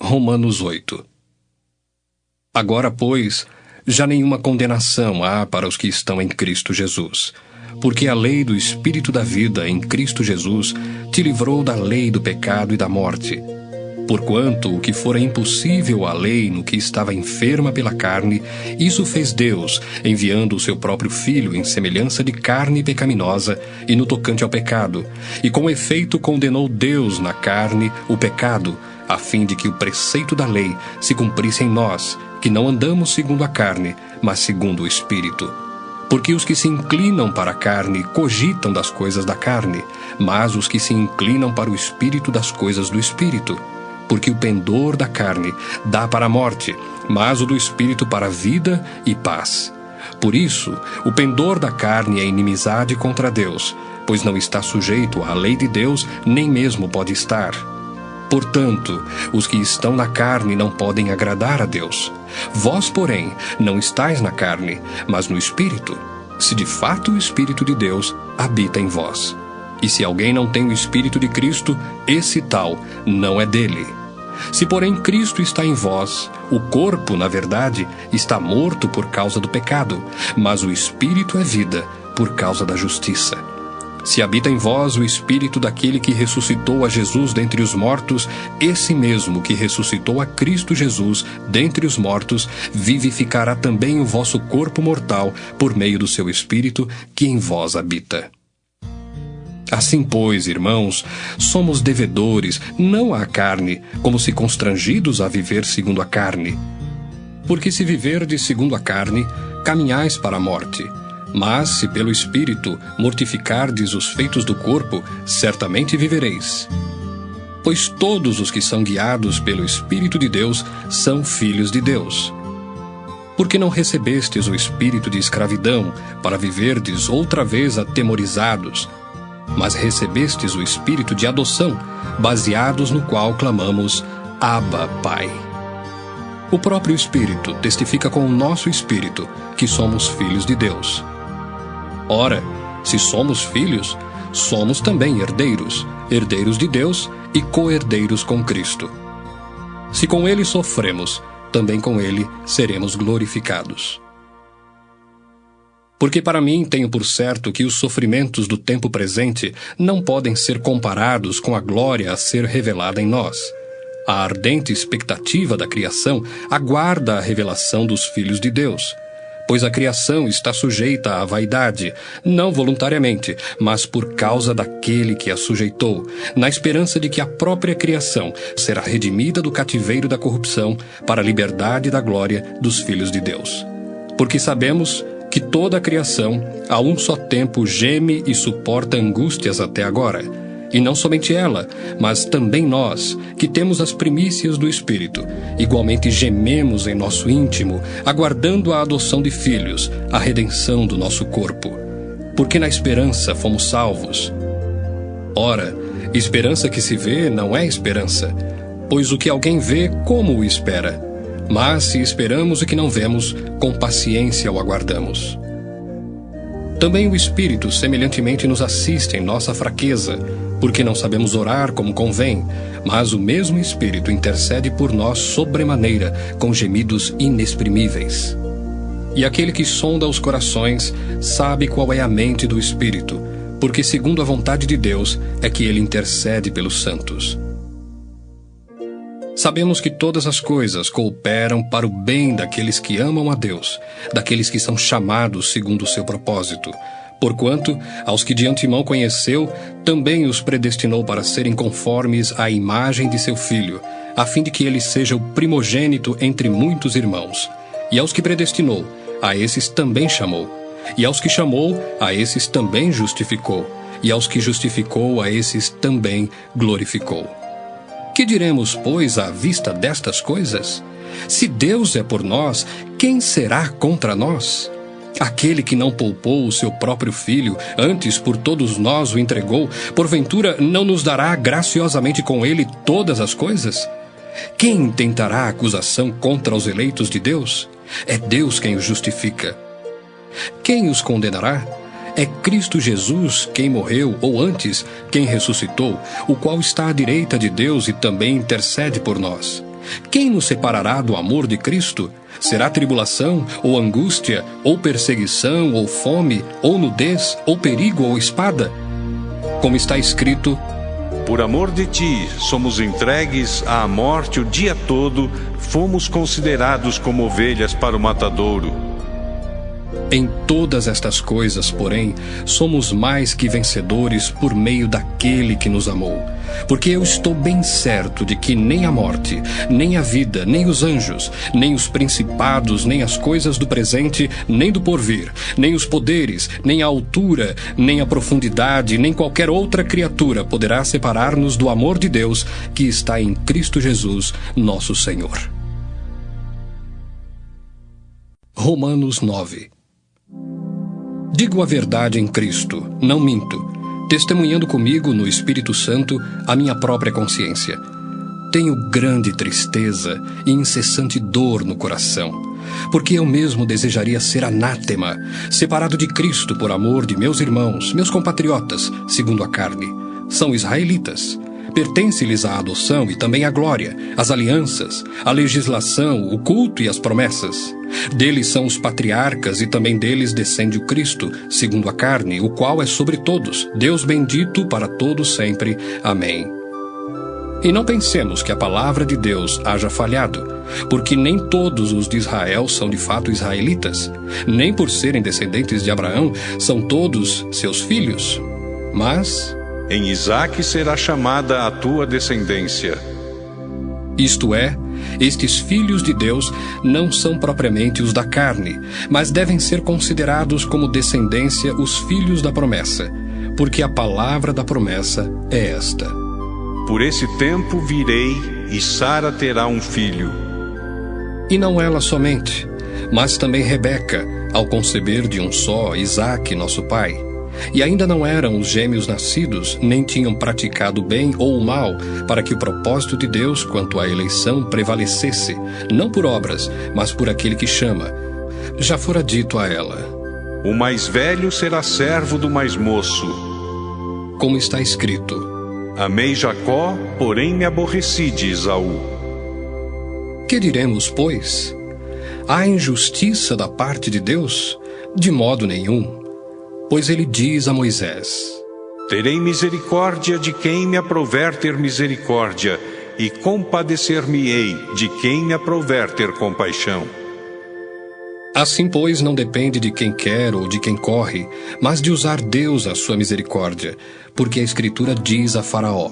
Romanos 8. Agora, pois, já nenhuma condenação há para os que estão em Cristo Jesus. Porque a lei do Espírito da vida em Cristo Jesus te livrou da lei do pecado e da morte. Porquanto o que fora impossível à lei no que estava enferma pela carne, isso fez Deus, enviando o seu próprio Filho em semelhança de carne pecaminosa e no tocante ao pecado, e com efeito condenou Deus na carne o pecado, a fim de que o preceito da lei se cumprisse em nós, que não andamos segundo a carne, mas segundo o Espírito. Porque os que se inclinam para a carne cogitam das coisas da carne, mas os que se inclinam para o Espírito das coisas do Espírito. Porque o pendor da carne dá para a morte, mas o do Espírito para a vida e paz. Por isso, o pendor da carne é inimizade contra Deus, pois não está sujeito à lei de Deus, nem mesmo pode estar. Portanto, os que estão na carne não podem agradar a Deus. Vós, porém, não estáis na carne, mas no Espírito, se de fato o Espírito de Deus habita em vós. E se alguém não tem o Espírito de Cristo, esse tal não é dele. Se, porém, Cristo está em vós, o corpo, na verdade, está morto por causa do pecado, mas o Espírito é vida por causa da justiça. Se habita em vós o Espírito daquele que ressuscitou a Jesus dentre os mortos, esse mesmo que ressuscitou a Cristo Jesus dentre os mortos, vivificará também o vosso corpo mortal por meio do seu Espírito que em vós habita. Assim, pois, irmãos, somos devedores, não à carne, como se constrangidos a viver segundo a carne. Porque se viverdes segundo a carne, caminhais para a morte. Mas, se pelo Espírito mortificardes os feitos do corpo, certamente vivereis. Pois todos os que são guiados pelo Espírito de Deus são filhos de Deus. Porque não recebestes o espírito de escravidão, para viverdes outra vez atemorizados, mas recebestes o espírito de adoção, baseados no qual clamamos, Abba, Pai. O próprio Espírito testifica com o nosso espírito que somos filhos de Deus. Ora, se somos filhos, somos também herdeiros, herdeiros de Deus e co-herdeiros com Cristo. Se com ele sofremos, também com ele seremos glorificados. Porque para mim tenho por certo que os sofrimentos do tempo presente não podem ser comparados com a glória a ser revelada em nós. A ardente expectativa da criação aguarda a revelação dos filhos de Deus. Pois a criação está sujeita à vaidade, não voluntariamente, mas por causa daquele que a sujeitou, na esperança de que a própria criação será redimida do cativeiro da corrupção para a liberdade da glória dos filhos de Deus. Porque sabemos que toda a criação, a um só tempo, geme e suporta angústias até agora. E não somente ela, mas também nós, que temos as primícias do Espírito, igualmente gememos em nosso íntimo, aguardando a adoção de filhos, a redenção do nosso corpo. Porque na esperança fomos salvos. Ora, esperança que se vê não é esperança, pois o que alguém vê, como o espera? Mas se esperamos o que não vemos, com paciência o aguardamos. Também o Espírito semelhantemente nos assiste em nossa fraqueza, porque não sabemos orar como convém, mas o mesmo Espírito intercede por nós sobremaneira, com gemidos inexprimíveis. E aquele que sonda os corações sabe qual é a mente do Espírito, porque segundo a vontade de Deus é que ele intercede pelos santos. Sabemos que todas as coisas cooperam para o bem daqueles que amam a Deus, daqueles que são chamados segundo o seu propósito. Porquanto, aos que de antemão conheceu, também os predestinou para serem conformes à imagem de seu Filho, a fim de que ele seja o primogênito entre muitos irmãos. E aos que predestinou, a esses também chamou. E aos que chamou, a esses também justificou. E aos que justificou, a esses também glorificou. Que diremos, pois, à vista destas coisas? Se Deus é por nós, quem será contra nós? Aquele que não poupou o seu próprio Filho, antes por todos nós o entregou, porventura não nos dará graciosamente com ele todas as coisas? Quem intentará acusação contra os eleitos de Deus? É Deus quem os justifica. Quem os condenará? É Cristo Jesus quem morreu, ou antes, quem ressuscitou, o qual está à direita de Deus e também intercede por nós. Quem nos separará do amor de Cristo? Será tribulação, ou angústia, ou perseguição, ou fome, ou nudez, ou perigo, ou espada? Como está escrito: por amor de ti, somos entregues à morte o dia todo, fomos considerados como ovelhas para o matadouro. Em todas estas coisas, porém, somos mais que vencedores por meio daquele que nos amou. Porque eu estou bem certo de que nem a morte, nem a vida, nem os anjos, nem os principados, nem as coisas do presente, nem do porvir, nem os poderes, nem a altura, nem a profundidade, nem qualquer outra criatura poderá separar-nos do amor de Deus que está em Cristo Jesus, nosso Senhor. Romanos 9. Digo a verdade em Cristo, não minto, testemunhando comigo no Espírito Santo a minha própria consciência. Tenho grande tristeza e incessante dor no coração, porque eu mesmo desejaria ser anátema, separado de Cristo por amor de meus irmãos, meus compatriotas, segundo a carne. São israelitas. Pertence-lhes a adoção e também a glória, as alianças, a legislação, o culto e as promessas. Deles são os patriarcas e também deles descende o Cristo, segundo a carne, o qual é sobre todos, Deus bendito para todos sempre. Amém. E não pensemos que a palavra de Deus haja falhado, porque nem todos os de Israel são de fato israelitas, nem por serem descendentes de Abraão são todos seus filhos. Mas em Isaque será chamada a tua descendência. Isto é, estes filhos de Deus não são propriamente os da carne, mas devem ser considerados como descendência os filhos da promessa, porque a palavra da promessa é esta: por esse tempo virei, e Sara terá um filho. E não ela somente, mas também Rebeca, ao conceber de um só, Isaque, nosso pai. E ainda não eram os gêmeos nascidos, nem tinham praticado o bem ou o mal, para que o propósito de Deus quanto à eleição prevalecesse, não por obras, mas por aquele que chama. Já fora dito a ela: o mais velho será servo do mais moço. Como está escrito: amei Jacó, porém me aborreci de Esaú. Que diremos, pois? Há injustiça da parte de Deus? De modo nenhum. Pois ele diz a Moisés: terei misericórdia de quem me aprouver ter misericórdia, e compadecer-me-ei de quem me aprouver ter compaixão. Assim, pois, não depende de quem quer ou de quem corre, mas de usar Deus a sua misericórdia, porque a Escritura diz a Faraó: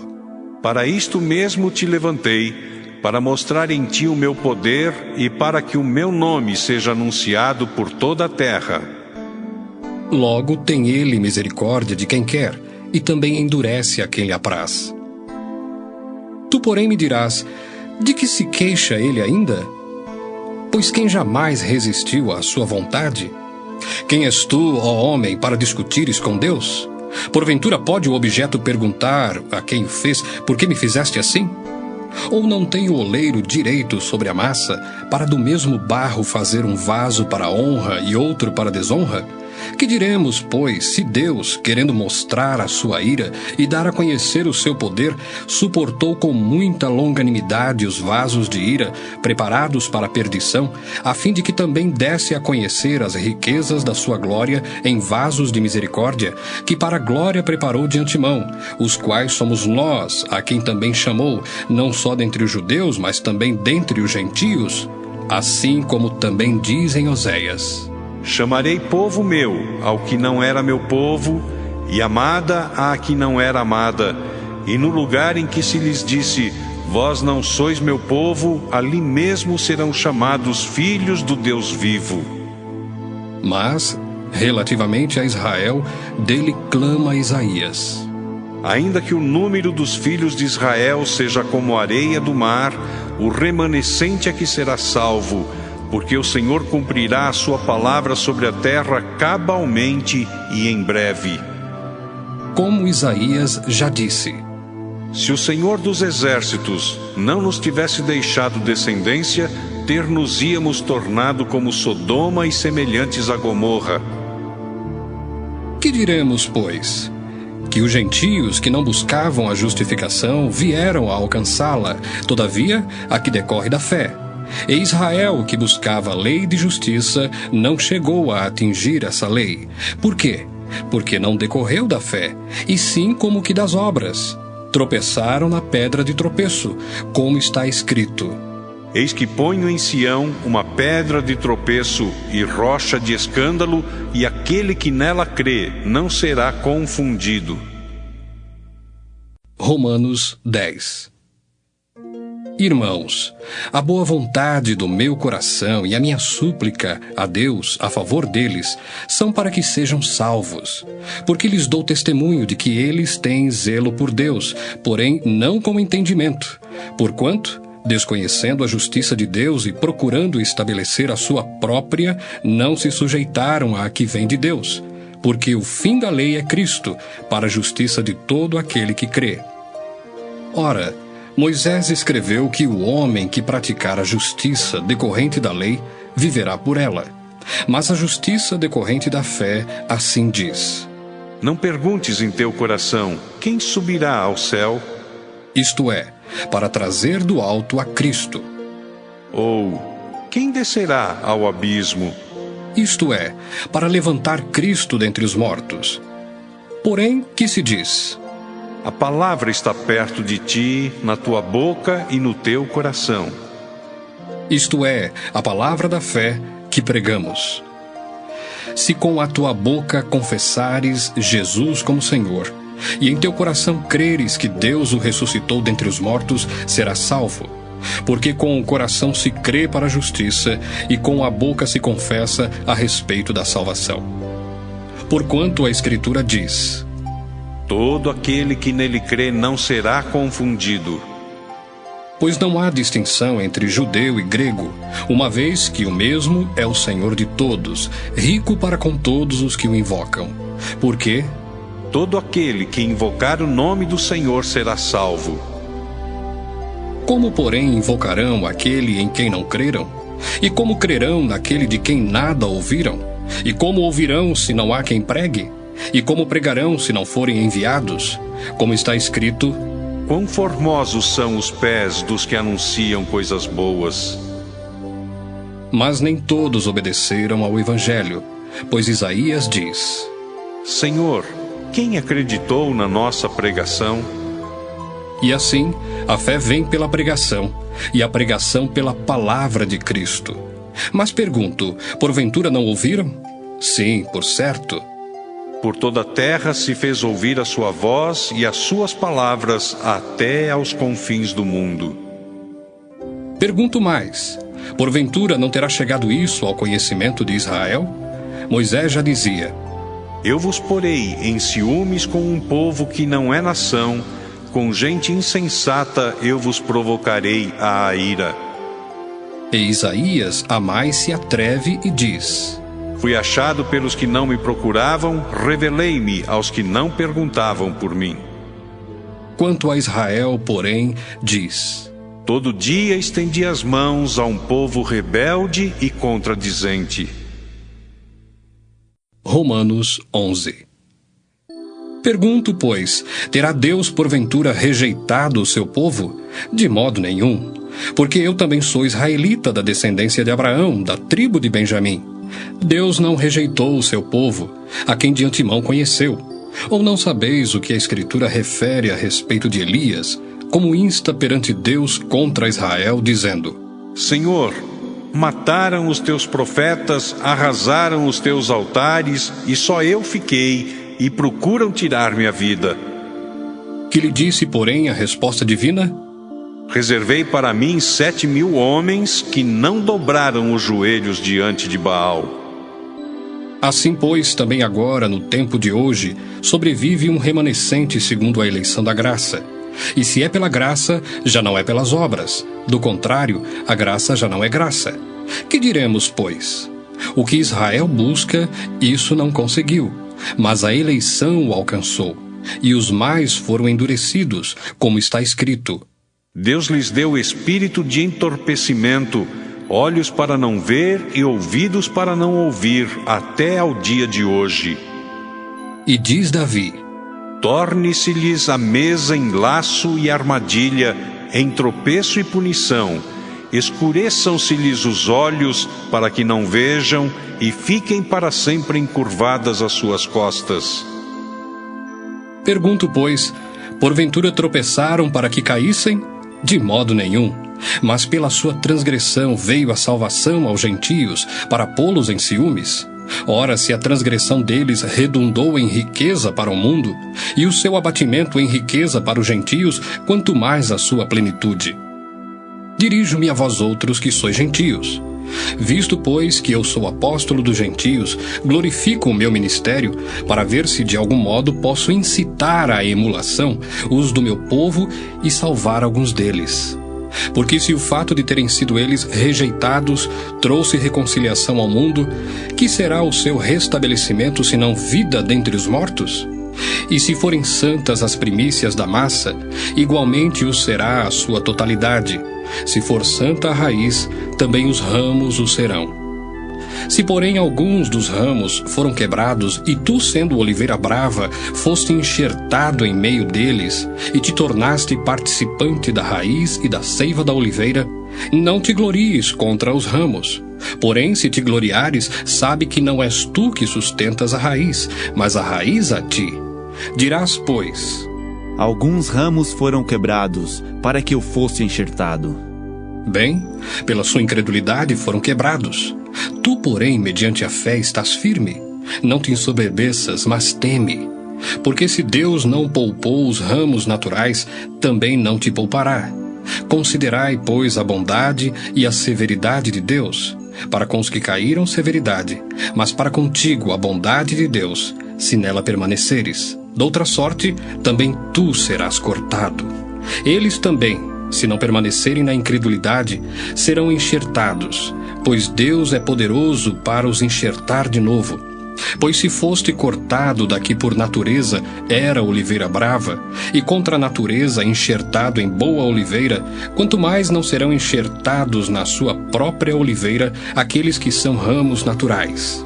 para isto mesmo te levantei, para mostrar em ti o meu poder e para que o meu nome seja anunciado por toda a terra. Logo tem ele misericórdia de quem quer, e também endurece a quem lhe apraz. Tu, porém, me dirás, de que se queixa ele ainda? Pois quem jamais resistiu à sua vontade? Quem és tu, ó homem, para discutires com Deus? Porventura pode o objeto perguntar a quem o fez, por que me fizeste assim? Ou não tem o oleiro direito sobre a massa, para do mesmo barro fazer um vaso para honra e outro para desonra? Que diremos, pois, se Deus, querendo mostrar a sua ira e dar a conhecer o seu poder, suportou com muita longanimidade os vasos de ira, preparados para a perdição, a fim de que também desse a conhecer as riquezas da sua glória em vasos de misericórdia, que para a glória preparou de antemão, os quais somos nós, a quem também chamou, não só dentre os judeus, mas também dentre os gentios? Assim como também diz em Oséias: Chamarei povo meu ao que não era meu povo, e amada à que não era amada. E no lugar em que se lhes disse, vós não sois meu povo, ali mesmo serão chamados filhos do Deus vivo. Mas, relativamente a Israel, dele clama Isaías: Ainda que o número dos filhos de Israel seja como a areia do mar, o remanescente é que será salvo, porque o Senhor cumprirá a sua palavra sobre a terra cabalmente e em breve. Como Isaías já disse: Se o Senhor dos exércitos não nos tivesse deixado descendência, ter-nos-íamos tornado como Sodoma e semelhantes a Gomorra. Que diremos, pois? Que os gentios que não buscavam a justificação vieram a alcançá-la, todavia a que decorre da fé. E Israel, que buscava a lei de justiça, não chegou a atingir essa lei. Por quê? Porque não decorreu da fé, e sim como que das obras. Tropeçaram na pedra de tropeço, como está escrito: Eis que ponho em Sião uma pedra de tropeço e rocha de escândalo, e aquele que nela crê não será confundido. Romanos 10. Irmãos, a boa vontade do meu coração e a minha súplica a Deus a favor deles são para que sejam salvos, porque lhes dou testemunho de que eles têm zelo por Deus, porém não com entendimento, porquanto, desconhecendo a justiça de Deus e procurando estabelecer a sua própria, não se sujeitaram à que vem de Deus, porque o fim da lei é Cristo, para a justiça de todo aquele que crê. Ora, Moisés escreveu que o homem que praticar a justiça decorrente da lei viverá por ela. Mas a justiça decorrente da fé assim diz: Não perguntes em teu coração, quem subirá ao céu? Isto é, para trazer do alto a Cristo. Ou, quem descerá ao abismo? Isto é, para levantar Cristo dentre os mortos. Porém, que se diz? A palavra está perto de ti, na tua boca e no teu coração. Isto é, a palavra da fé que pregamos. Se com a tua boca confessares Jesus como Senhor, e em teu coração creres que Deus o ressuscitou dentre os mortos, serás salvo. Porque com o coração se crê para a justiça, e com a boca se confessa a respeito da salvação. Porquanto a Escritura diz: Todo aquele que nele crê não será confundido. Pois não há distinção entre judeu e grego, uma vez que o mesmo é o Senhor de todos, rico para com todos os que o invocam. Porque todo aquele que invocar o nome do Senhor será salvo. Como, porém, invocarão aquele em quem não creram? E como crerão naquele de quem nada ouviram? E como ouvirão se não há quem pregue? E como pregarão se não forem enviados? Como está escrito: Quão formosos são os pés dos que anunciam coisas boas. Mas nem todos obedeceram ao Evangelho, pois Isaías diz: Senhor, quem acreditou na nossa pregação? E assim, a fé vem pela pregação, e a pregação pela palavra de Cristo. Mas pergunto, porventura não ouviram? Sim, por certo. Por toda a terra se fez ouvir a sua voz e as suas palavras até aos confins do mundo. Pergunto mais, porventura não terá chegado isso ao conhecimento de Israel? Moisés já dizia: Eu vos porei em ciúmes com um povo que não é nação, com gente insensata eu vos provocarei à ira. E Isaías a mais se atreve e diz: Fui achado pelos que não me procuravam, revelei-me aos que não perguntavam por mim. Quanto a Israel, porém, diz: Todo dia estendi as mãos a um povo rebelde e contradizente. Romanos 11. Pergunto, pois, terá Deus porventura rejeitado o seu povo? De modo nenhum, porque eu também sou israelita da descendência de Abraão, da tribo de Benjamim. Deus não rejeitou o seu povo, a quem de antemão conheceu. Ou não sabeis o que a Escritura refere a respeito de Elias, como insta perante Deus contra Israel, dizendo: Senhor, mataram os teus profetas, arrasaram os teus altares, e só eu fiquei, e procuram tirar-me a vida. Que lhe disse, porém, a resposta divina? Reservei para mim 7.000 homens que não dobraram os joelhos diante de Baal. Assim, pois, também agora, no tempo de hoje, sobrevive um remanescente segundo a eleição da graça. E se é pela graça, já não é pelas obras. Do contrário, a graça já não é graça. Que diremos, pois? O que Israel busca, isso não conseguiu, mas a eleição o alcançou, e os mais foram endurecidos, como está escrito: Deus lhes deu espírito de entorpecimento, olhos para não ver e ouvidos para não ouvir, até ao dia de hoje. E diz Davi: Torne-se-lhes a mesa em laço e armadilha, em tropeço e punição. Escureçam-se-lhes os olhos, para que não vejam, e fiquem para sempre encurvadas as suas costas. Pergunto, pois, porventura tropeçaram para que caíssem? De modo nenhum. Mas pela sua transgressão veio a salvação aos gentios, para pô-los em ciúmes. Ora, se a transgressão deles redundou em riqueza para o mundo, e o seu abatimento em riqueza para os gentios, quanto mais a sua plenitude. Dirijo-me a vós outros que sois gentios. Visto, pois, que eu sou apóstolo dos gentios, glorifico o meu ministério, para ver se de algum modo posso incitar à emulação os do meu povo e salvar alguns deles. Porque se o fato de terem sido eles rejeitados trouxe reconciliação ao mundo, que será o seu restabelecimento senão vida dentre os mortos? E se forem santas as primícias da massa, igualmente o será a sua totalidade. Se for santa a raiz, também os ramos o serão. Se, porém, alguns dos ramos foram quebrados, e tu, sendo oliveira brava, foste enxertado em meio deles, e te tornaste participante da raiz e da seiva da oliveira, não te glories contra os ramos. Porém, se te gloriares, sabe que não és tu que sustentas a raiz, mas a raiz a ti. Dirás, pois: Alguns ramos foram quebrados, para que eu fosse enxertado. Bem, pela sua incredulidade foram quebrados. Tu, porém, mediante a fé estás firme. Não te ensoberbeças, mas teme. Porque se Deus não poupou os ramos naturais, também não te poupará. Considerai, pois, a bondade e a severidade de Deus. Para com os que caíram, severidade, mas para contigo a bondade de Deus, se nela permaneceres. Doutra sorte, também tu serás cortado. Eles também, se não permanecerem na incredulidade, serão enxertados, pois Deus é poderoso para os enxertar de novo. Pois se foste cortado daqui por natureza, era oliveira brava, e contra a natureza enxertado em boa oliveira, quanto mais não serão enxertados na sua própria oliveira aqueles que são ramos naturais.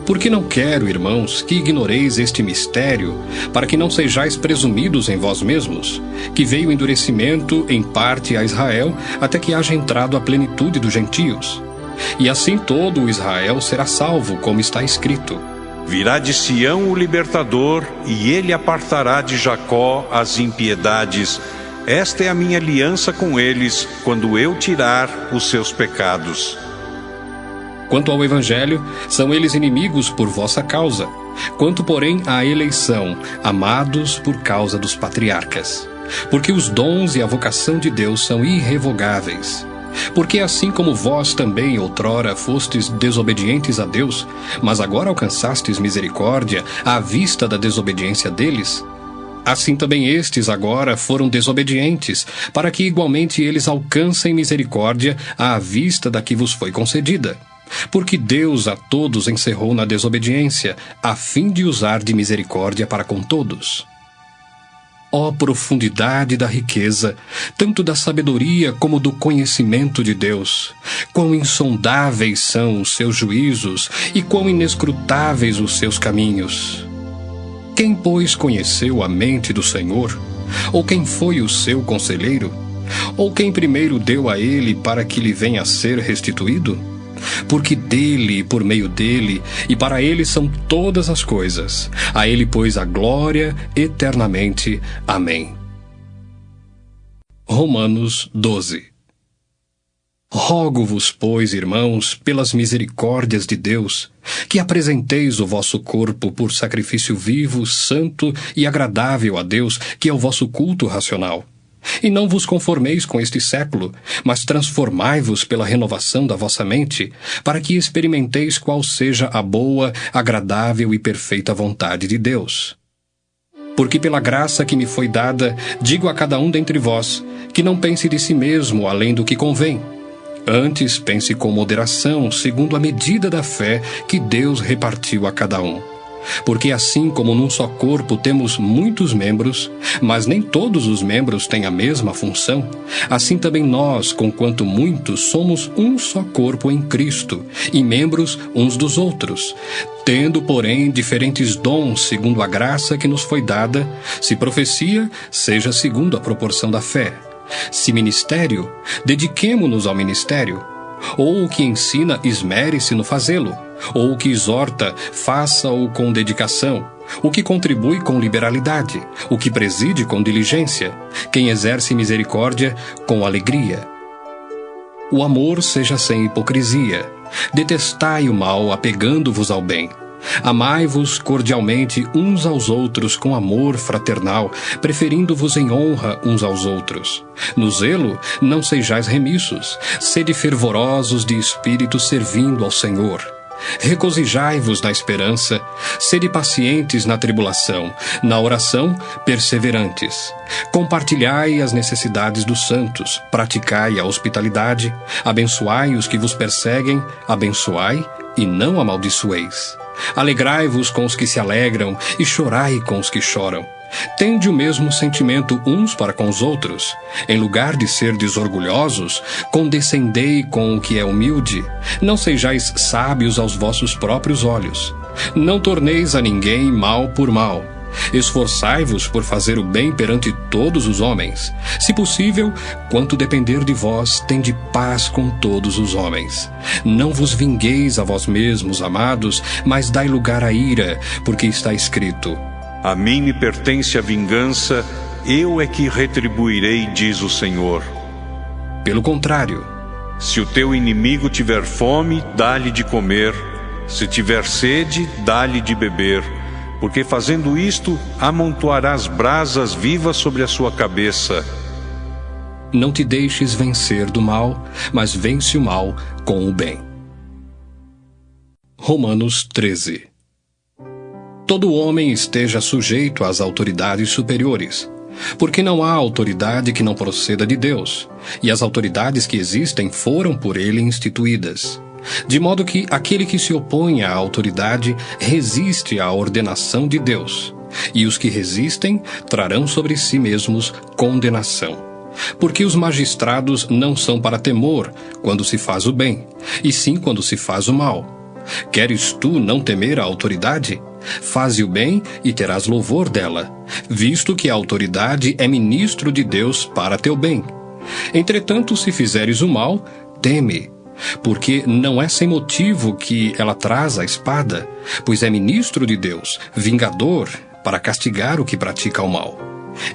Porque não quero, irmãos, que ignoreis este mistério, para que não sejais presumidos em vós mesmos, que veio o endurecimento em parte a Israel, até que haja entrado a plenitude dos gentios. E assim todo o Israel será salvo, como está escrito: Virá de Sião o libertador, e ele apartará de Jacó as impiedades. Esta é a minha aliança com eles, quando eu tirar os seus pecados. Quanto ao Evangelho, são eles inimigos por vossa causa. Quanto, porém, à eleição, amados por causa dos patriarcas. Porque os dons e a vocação de Deus são irrevogáveis. Porque assim como vós também outrora fostes desobedientes a Deus, mas agora alcançastes misericórdia à vista da desobediência deles, assim também estes agora foram desobedientes, para que igualmente eles alcancem misericórdia à vista da que vos foi concedida. Porque Deus a todos encerrou na desobediência, a fim de usar de misericórdia para com todos. Ó profundidade da riqueza, tanto da sabedoria como do conhecimento de Deus! Quão insondáveis são os seus juízos e quão inescrutáveis os seus caminhos! Quem, pois, conheceu a mente do Senhor? Ou quem foi o seu conselheiro? Ou quem primeiro deu a ele para que lhe venha a ser restituído? Porque dele, por meio dele, e para ele são todas as coisas. A ele, pois, a glória eternamente. Amém. Romanos 12. Rogo-vos, pois, irmãos, pelas misericórdias de Deus, que apresenteis o vosso corpo por sacrifício vivo, santo e agradável a Deus, que é o vosso culto racional. E não vos conformeis com este século, mas transformai-vos pela renovação da vossa mente, para que experimenteis qual seja a boa, agradável e perfeita vontade de Deus. Porque pela graça que me foi dada, digo a cada um dentre vós, que não pense de si mesmo além do que convém. Antes pense com moderação, segundo a medida da fé que Deus repartiu a cada um. Porque assim como num só corpo temos muitos membros, mas nem todos os membros têm a mesma função, assim também nós, conquanto muitos, somos um só corpo em Cristo, e membros uns dos outros, tendo, porém, diferentes dons segundo a graça que nos foi dada, se profecia, seja segundo a proporção da fé. Se ministério, dediquemo-nos ao ministério. Ou o que ensina, esmere-se no fazê-lo. Ou o que exorta, faça-o com dedicação. O que contribui com liberalidade. O que preside com diligência. Quem exerce misericórdia, com alegria. O amor seja sem hipocrisia. Detestai o mal, apegando-vos ao bem. Amai-vos cordialmente uns aos outros com amor fraternal, preferindo-vos em honra uns aos outros. No zelo, não sejais remissos, sede fervorosos de espírito servindo ao Senhor. Regozijai-vos na esperança, sede pacientes na tribulação, na oração, perseverantes. Compartilhai as necessidades dos santos, praticai a hospitalidade, abençoai os que vos perseguem, abençoai e não amaldiçoeis. Alegrai-vos com os que se alegram e chorai com os que choram. Tende o mesmo sentimento uns para com os outros. Em lugar de ser desorgulhosos, condescendei com o que é humilde. Não sejais sábios aos vossos próprios olhos. Não torneis a ninguém mal por mal. Esforçai-vos por fazer o bem perante todos os homens. Se possível, quanto depender de vós, tende paz com todos os homens. Não vos vingueis a vós mesmos, amados, mas dai lugar à ira, porque está escrito: A mim me pertence a vingança, eu é que retribuirei, diz o Senhor. Pelo contrário, se o teu inimigo tiver fome, dá-lhe de comer. Se tiver sede, dá-lhe de beber. Porque fazendo isto, amontoarás brasas vivas sobre a sua cabeça. Não te deixes vencer do mal, mas vence o mal com o bem. Romanos 13. Todo homem esteja sujeito às autoridades superiores, porque não há autoridade que não proceda de Deus, e as autoridades que existem foram por ele instituídas. De modo que aquele que se opõe à autoridade resiste à ordenação de Deus, e os que resistem trarão sobre si mesmos condenação. Porque os magistrados não são para temor quando se faz o bem, e sim quando se faz o mal. Queres tu não temer a autoridade? Faze o bem e terás louvor dela, visto que a autoridade é ministro de Deus para teu bem. Entretanto, se fizeres o mal, teme, porque não é sem motivo que ela traz a espada, pois é ministro de Deus, vingador, para castigar o que pratica o mal.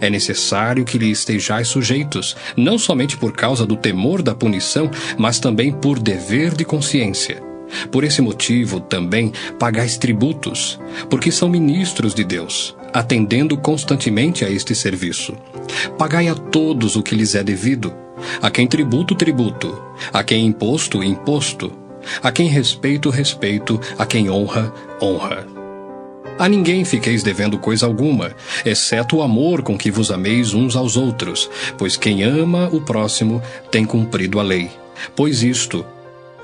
É necessário que lhe estejais sujeitos, não somente por causa do temor da punição, mas também por dever de consciência. Por esse motivo, também, pagais tributos, porque são ministros de Deus, atendendo constantemente a este serviço. Pagai a todos o que lhes é devido: A quem tributo, tributo. A quem imposto, imposto. A quem respeito, respeito. A quem honra, honra. A ninguém fiqueis devendo coisa alguma, exceto o amor com que vos ameis uns aos outros, pois quem ama o próximo tem cumprido a lei. Pois isto: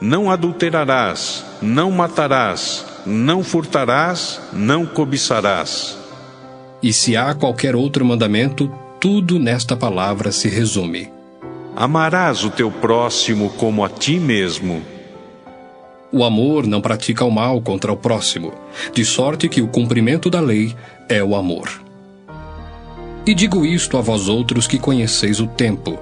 não adulterarás, não matarás, não furtarás, não cobiçarás. E se há qualquer outro mandamento, tudo nesta palavra se resume: amarás o teu próximo como a ti mesmo. O amor não pratica o mal contra o próximo, de sorte que o cumprimento da lei é o amor. E digo isto a vós outros que conheceis o tempo.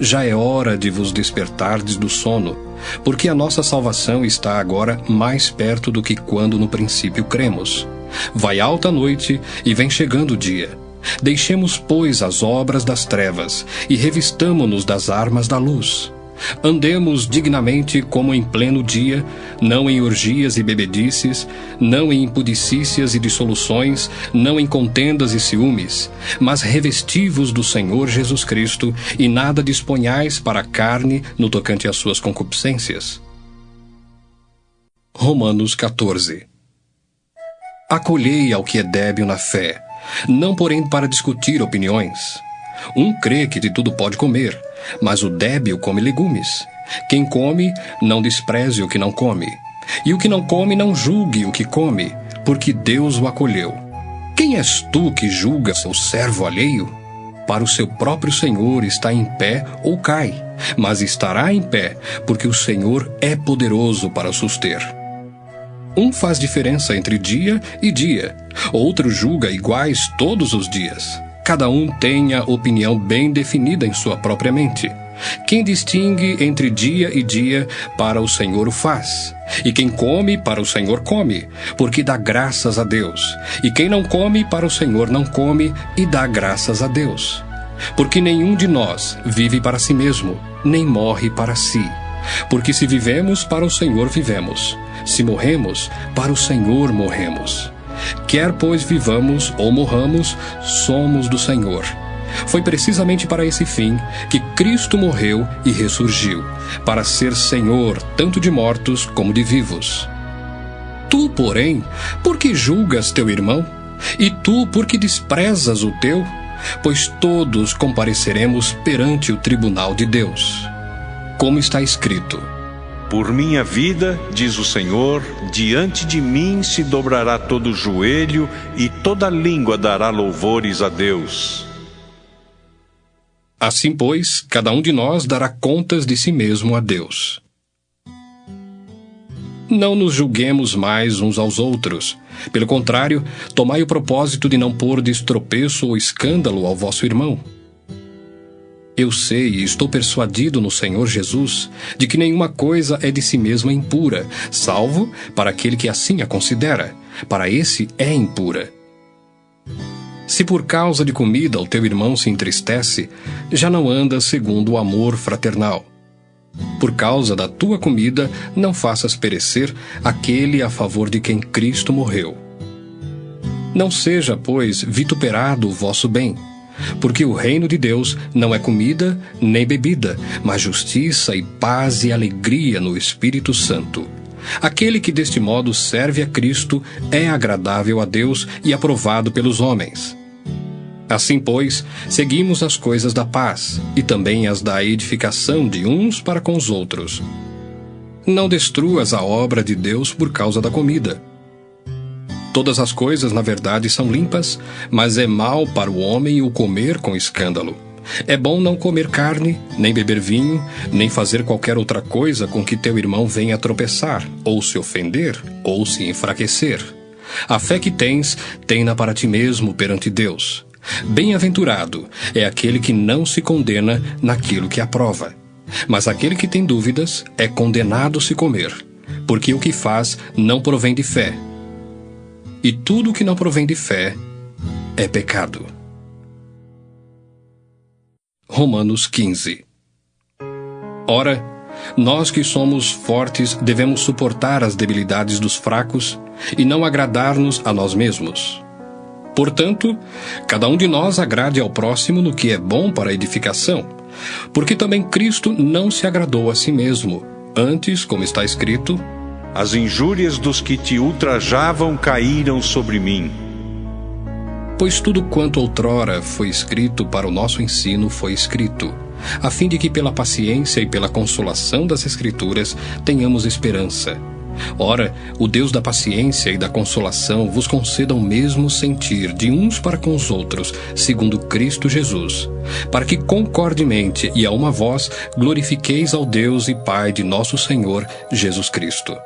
Já é hora de vos despertardes do sono, porque a nossa salvação está agora mais perto do que quando no princípio cremos. Vai alta a noite e vem chegando o dia. Deixemos, pois, as obras das trevas e revistamo-nos das armas da luz. Andemos dignamente como em pleno dia, não em orgias e bebedices, não em impudicícias e dissoluções, não em contendas e ciúmes, mas revesti-vos do Senhor Jesus Cristo, e nada disponhais para a carne no tocante às suas concupiscências. Romanos 14. Acolhei ao que é débil na fé, não porém para discutir opiniões. Um crê que de tudo pode comer, mas o débil come legumes. Quem come, não despreze o que não come. E o que não come, não julgue o que come, porque Deus o acolheu. Quem és tu que julgas o servo alheio? Para o seu próprio Senhor está em pé ou cai, mas estará em pé, porque o Senhor é poderoso para o suster. Um faz diferença entre dia e dia, outro julga iguais todos os dias. Cada um tem a opinião bem definida em sua própria mente. Quem distingue entre dia e dia, para o Senhor o faz. E quem come, para o Senhor come, porque dá graças a Deus. E quem não come, para o Senhor não come, e dá graças a Deus. Porque nenhum de nós vive para si mesmo, nem morre para si. Porque se vivemos, para o Senhor vivemos. Se morremos, para o Senhor morremos. Quer, pois, vivamos ou morramos, somos do Senhor. Foi precisamente para esse fim que Cristo morreu e ressurgiu, para ser Senhor tanto de mortos como de vivos. Tu, porém, por que julgas teu irmão? E tu, por que desprezas o teu? Pois todos compareceremos perante o tribunal de Deus. Como está escrito: por minha vida, diz o Senhor, diante de mim se dobrará todo o joelho e toda língua dará louvores a Deus. Assim, pois, cada um de nós dará contas de si mesmo a Deus. Não nos julguemos mais uns aos outros. Pelo contrário, tomai o propósito de não pôr de tropeço ou escândalo ao vosso irmão. Eu sei e estou persuadido no Senhor Jesus de que nenhuma coisa é de si mesma impura, salvo para aquele que assim a considera. Para esse é impura. Se por causa de comida o teu irmão se entristece, já não andas segundo o amor fraternal. Por causa da tua comida, não faças perecer aquele a favor de quem Cristo morreu. Não seja, pois, vituperado o vosso bem, porque o reino de Deus não é comida nem bebida, mas justiça e paz e alegria no Espírito Santo. Aquele que deste modo serve a Cristo é agradável a Deus e aprovado pelos homens. Assim, pois, seguimos as coisas da paz e também as da edificação de uns para com os outros. Não destruas a obra de Deus por causa da comida. Todas as coisas, na verdade, são limpas, mas é mal para o homem o comer com escândalo. É bom não comer carne, nem beber vinho, nem fazer qualquer outra coisa com que teu irmão venha a tropeçar, ou se ofender, ou se enfraquecer. A fé que tens, tem-na para ti mesmo perante Deus. Bem-aventurado é aquele que não se condena naquilo que aprova. Mas aquele que tem dúvidas é condenado se comer, porque o que faz não provém de fé. E tudo o que não provém de fé é pecado. Romanos 15. Ora, nós que somos fortes devemos suportar as debilidades dos fracos e não agradar-nos a nós mesmos. Portanto, cada um de nós agrade ao próximo no que é bom para a edificação, Porque também Cristo não se agradou a si mesmo. Antes, como está escrito, as injúrias dos que te ultrajavam caíram sobre mim. Pois tudo quanto outrora foi escrito para o nosso ensino foi escrito, a fim de que pela paciência e pela consolação das Escrituras tenhamos esperança. Ora, o Deus da paciência e da consolação vos conceda o mesmo sentir de uns para com os outros, segundo Cristo Jesus, para que concordemente e a uma voz glorifiqueis ao Deus e Pai de nosso Senhor Jesus Cristo.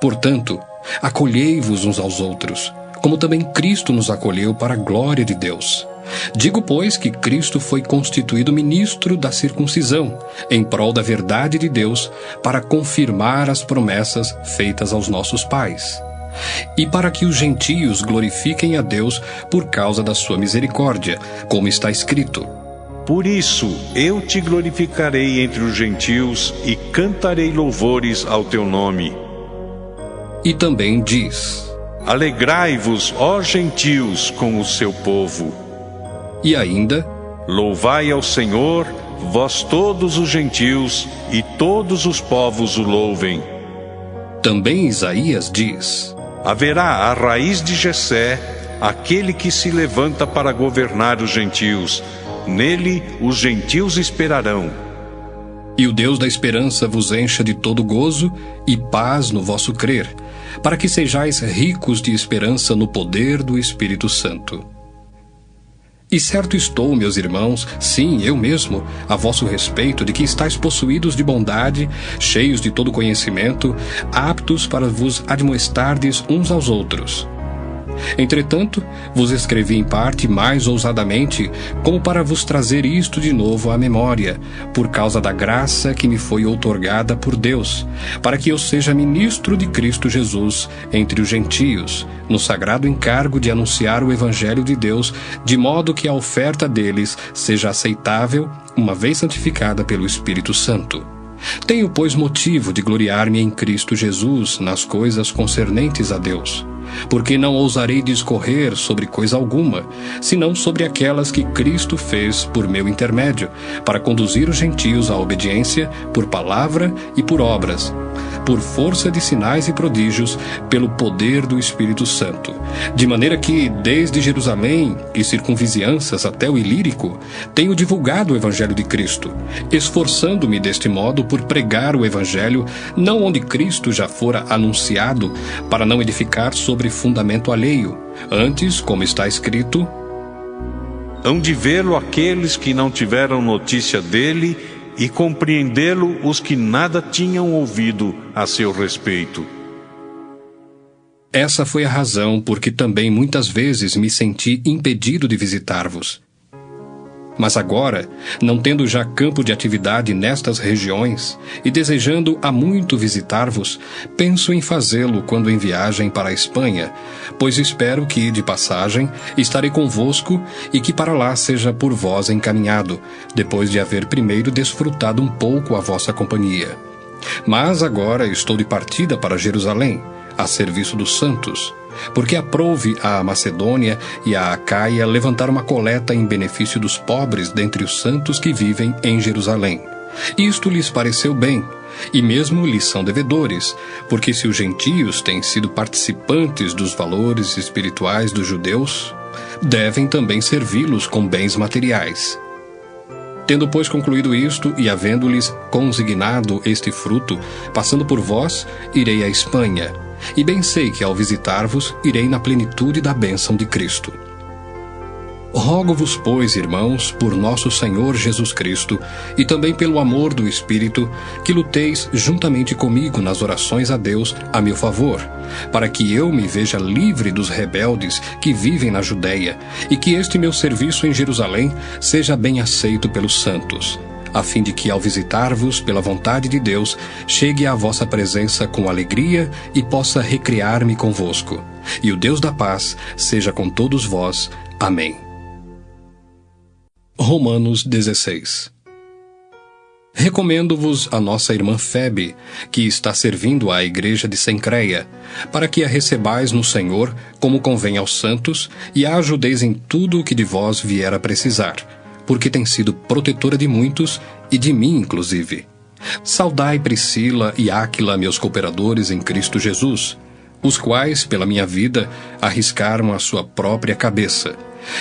Portanto, acolhei-vos uns aos outros, como também Cristo nos acolheu para a glória de Deus. Digo, pois, que Cristo foi constituído ministro da circuncisão, em prol da verdade de Deus, para confirmar as promessas feitas aos nossos pais, e para que os gentios glorifiquem a Deus por causa da sua misericórdia, como está escrito: Por isso eu te glorificarei entre os gentios e cantarei louvores ao teu nome. E também diz: Alegrai-vos, ó gentios, com o seu povo. E ainda: Louvai ao Senhor, vós todos os gentios, e todos os povos o louvem. Também Isaías diz: Haverá a raiz de Jessé, aquele que se levanta para governar os gentios. Nele os gentios esperarão. E o Deus da esperança vos encha de todo gozo e paz no vosso crer, para que sejais ricos de esperança no poder do Espírito Santo. E certo estou, meus irmãos, sim, eu mesmo, a vosso respeito, de que estáis possuídos de bondade, cheios de todo conhecimento, aptos para vos admoestardes uns aos outros. Entretanto, vos escrevi em parte mais ousadamente, como para vos trazer isto de novo à memória, por causa da graça que me foi outorgada por Deus, para que eu seja ministro de Cristo Jesus entre os gentios, no sagrado encargo de anunciar o Evangelho de Deus, de modo que a oferta deles seja aceitável, uma vez santificada pelo Espírito Santo. Tenho, pois, motivo de gloriar-me em Cristo Jesus nas coisas concernentes a Deus, porque não ousarei discorrer sobre coisa alguma, senão sobre aquelas que Cristo fez por meu intermédio, para conduzir os gentios à obediência por palavra e por obras, por força de sinais e prodígios, pelo poder do Espírito Santo, de maneira que, desde Jerusalém e circunvizinhanças até o Ilírico, tenho divulgado o Evangelho de Cristo, esforçando-me deste modo por pregar o Evangelho, não onde Cristo já fora anunciado, para não edificar sobre fundamento alheio. Antes, como está escrito: Hão de vê-lo aqueles que não tiveram notícia dele, e compreendê-lo os que nada tinham ouvido a seu respeito. Essa foi a razão por que também muitas vezes me senti impedido de visitar-vos. Mas agora, não tendo já campo de atividade nestas regiões, e desejando há muito visitar-vos, penso em fazê-lo quando em viagem para a Espanha, pois espero que, de passagem, estarei convosco e que para lá seja por vós encaminhado, depois de haver primeiro desfrutado um pouco a vossa companhia. Mas agora estou de partida para Jerusalém, a serviço dos santos, porque aprouve à Macedônia e à Acaia levantar uma coleta em benefício dos pobres dentre os santos que vivem em Jerusalém. Isto lhes pareceu bem, e mesmo lhes são devedores, porque se os gentios têm sido participantes dos valores espirituais dos judeus, devem também servi-los com bens materiais. Tendo, pois, concluído isto, e havendo-lhes consignado este fruto, passando por vós, irei à Espanha, e bem sei que ao visitar-vos, irei na plenitude da bênção de Cristo. Rogo-vos, pois, irmãos, por nosso Senhor Jesus Cristo, e também pelo amor do Espírito, que luteis juntamente comigo nas orações a Deus a meu favor, para que eu me veja livre dos rebeldes que vivem na Judéia, e que este meu serviço em Jerusalém seja bem aceito pelos santos, a fim de que, ao visitar-vos pela vontade de Deus, chegue à vossa presença com alegria e possa recriar-me convosco. E o Deus da paz seja com todos vós. Amém. Romanos 16. Recomendo-vos a nossa irmã Febe, que está servindo à igreja de Cencreia, para que a recebais no Senhor, como convém aos santos, e a ajudeis em tudo o que de vós vier a precisar, porque tem sido protetora de muitos e de mim inclusive. Saudai Priscila e Áquila, meus cooperadores em Cristo Jesus, os quais, pela minha vida, arriscaram a sua própria cabeça.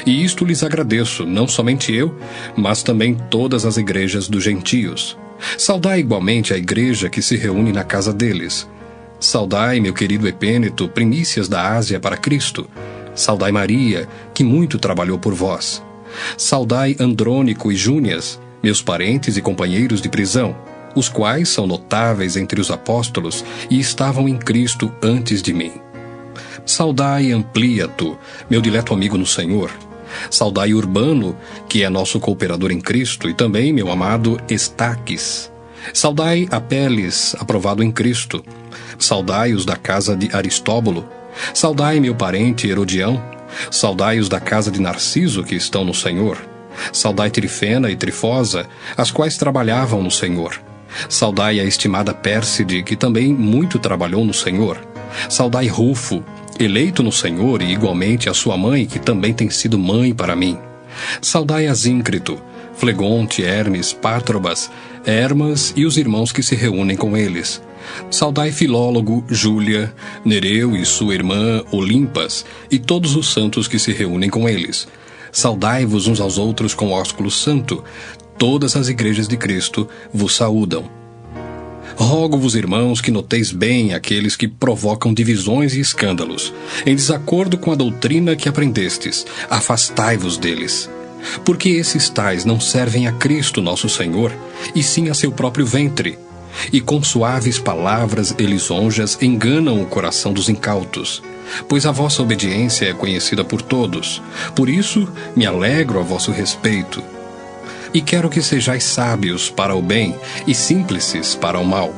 E isto lhes agradeço, não somente eu, mas também todas as igrejas dos gentios. Saudai igualmente a igreja que se reúne na casa deles. Saudai, meu querido Epêneto, primícias da Ásia para Cristo. Saudai Maria, que muito trabalhou por vós. Saudai Andrônico e Júnias, meus parentes e companheiros de prisão, os quais são notáveis entre os apóstolos e estavam em Cristo antes de mim. Saudai Ampliato, meu dileto amigo no Senhor. Saudai Urbano, que é nosso cooperador em Cristo, e também meu amado Estaques. Saudai Apeles, aprovado em Cristo. Saudai os da casa de Aristóbulo. Saudai meu parente Herodião. Saudai os da casa de Narciso, que estão no Senhor. Saudai Trifena e Trifosa, as quais trabalhavam no Senhor. Saudai a estimada Pérside, que também muito trabalhou no Senhor. Saudai Rufo, eleito no Senhor, e igualmente a sua mãe, que também tem sido mãe para mim. Saudai Asíncrito, Flegonte, Hermes, Pátrobas, Hermas e os irmãos que se reúnem com eles. Saudai Filólogo, Júlia, Nereu e sua irmã Olimpas, e todos os santos que se reúnem com eles. Saudai-vos uns aos outros com ósculo santo. Todas as igrejas de Cristo vos saúdam. Rogo-vos, irmãos, que noteis bem aqueles que provocam divisões e escândalos, em desacordo com a doutrina que aprendestes. Afastai-vos deles. Porque esses tais não servem a Cristo nosso Senhor, e sim a seu próprio ventre. E com suaves palavras e lisonjas enganam o coração dos incautos. Pois a vossa obediência é conhecida por todos. Por isso me alegro a vosso respeito. E quero que sejais sábios para o bem e simples para o mal.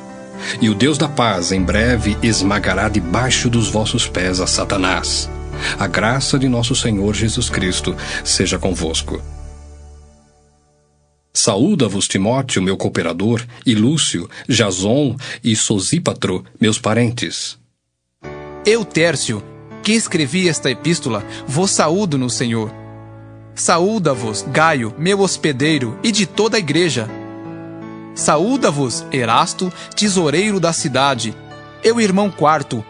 E o Deus da paz em breve esmagará debaixo dos vossos pés a Satanás. A graça de nosso Senhor Jesus Cristo seja convosco. Saúda-vos Timóteo, meu cooperador, e Lúcio, Jason e Sosípatro, meus parentes. Eu, Tércio, que escrevi esta epístola, vos saúdo no Senhor. Saúda-vos, Gaio, meu hospedeiro, e de toda a igreja. Saúda-vos, Erasto, tesoureiro da cidade, eu irmão Quarto.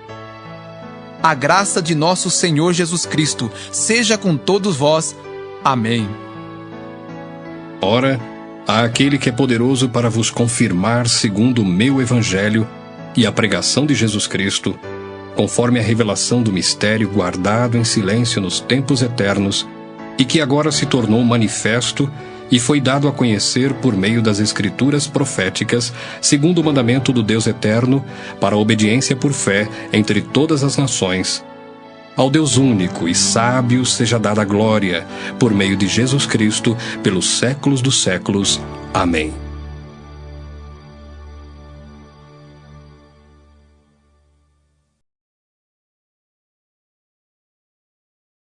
A graça de nosso Senhor Jesus Cristo seja com todos vós. Amém. Ora, há aquele que é poderoso para vos confirmar segundo o meu evangelho e a pregação de Jesus Cristo, conforme a revelação do mistério guardado em silêncio nos tempos eternos, e que agora se tornou manifesto e foi dado a conhecer por meio das escrituras proféticas, segundo o mandamento do Deus eterno, para a obediência por fé entre todas as nações. Ao Deus único e sábio seja dada a glória, por meio de Jesus Cristo, pelos séculos dos séculos. Amém.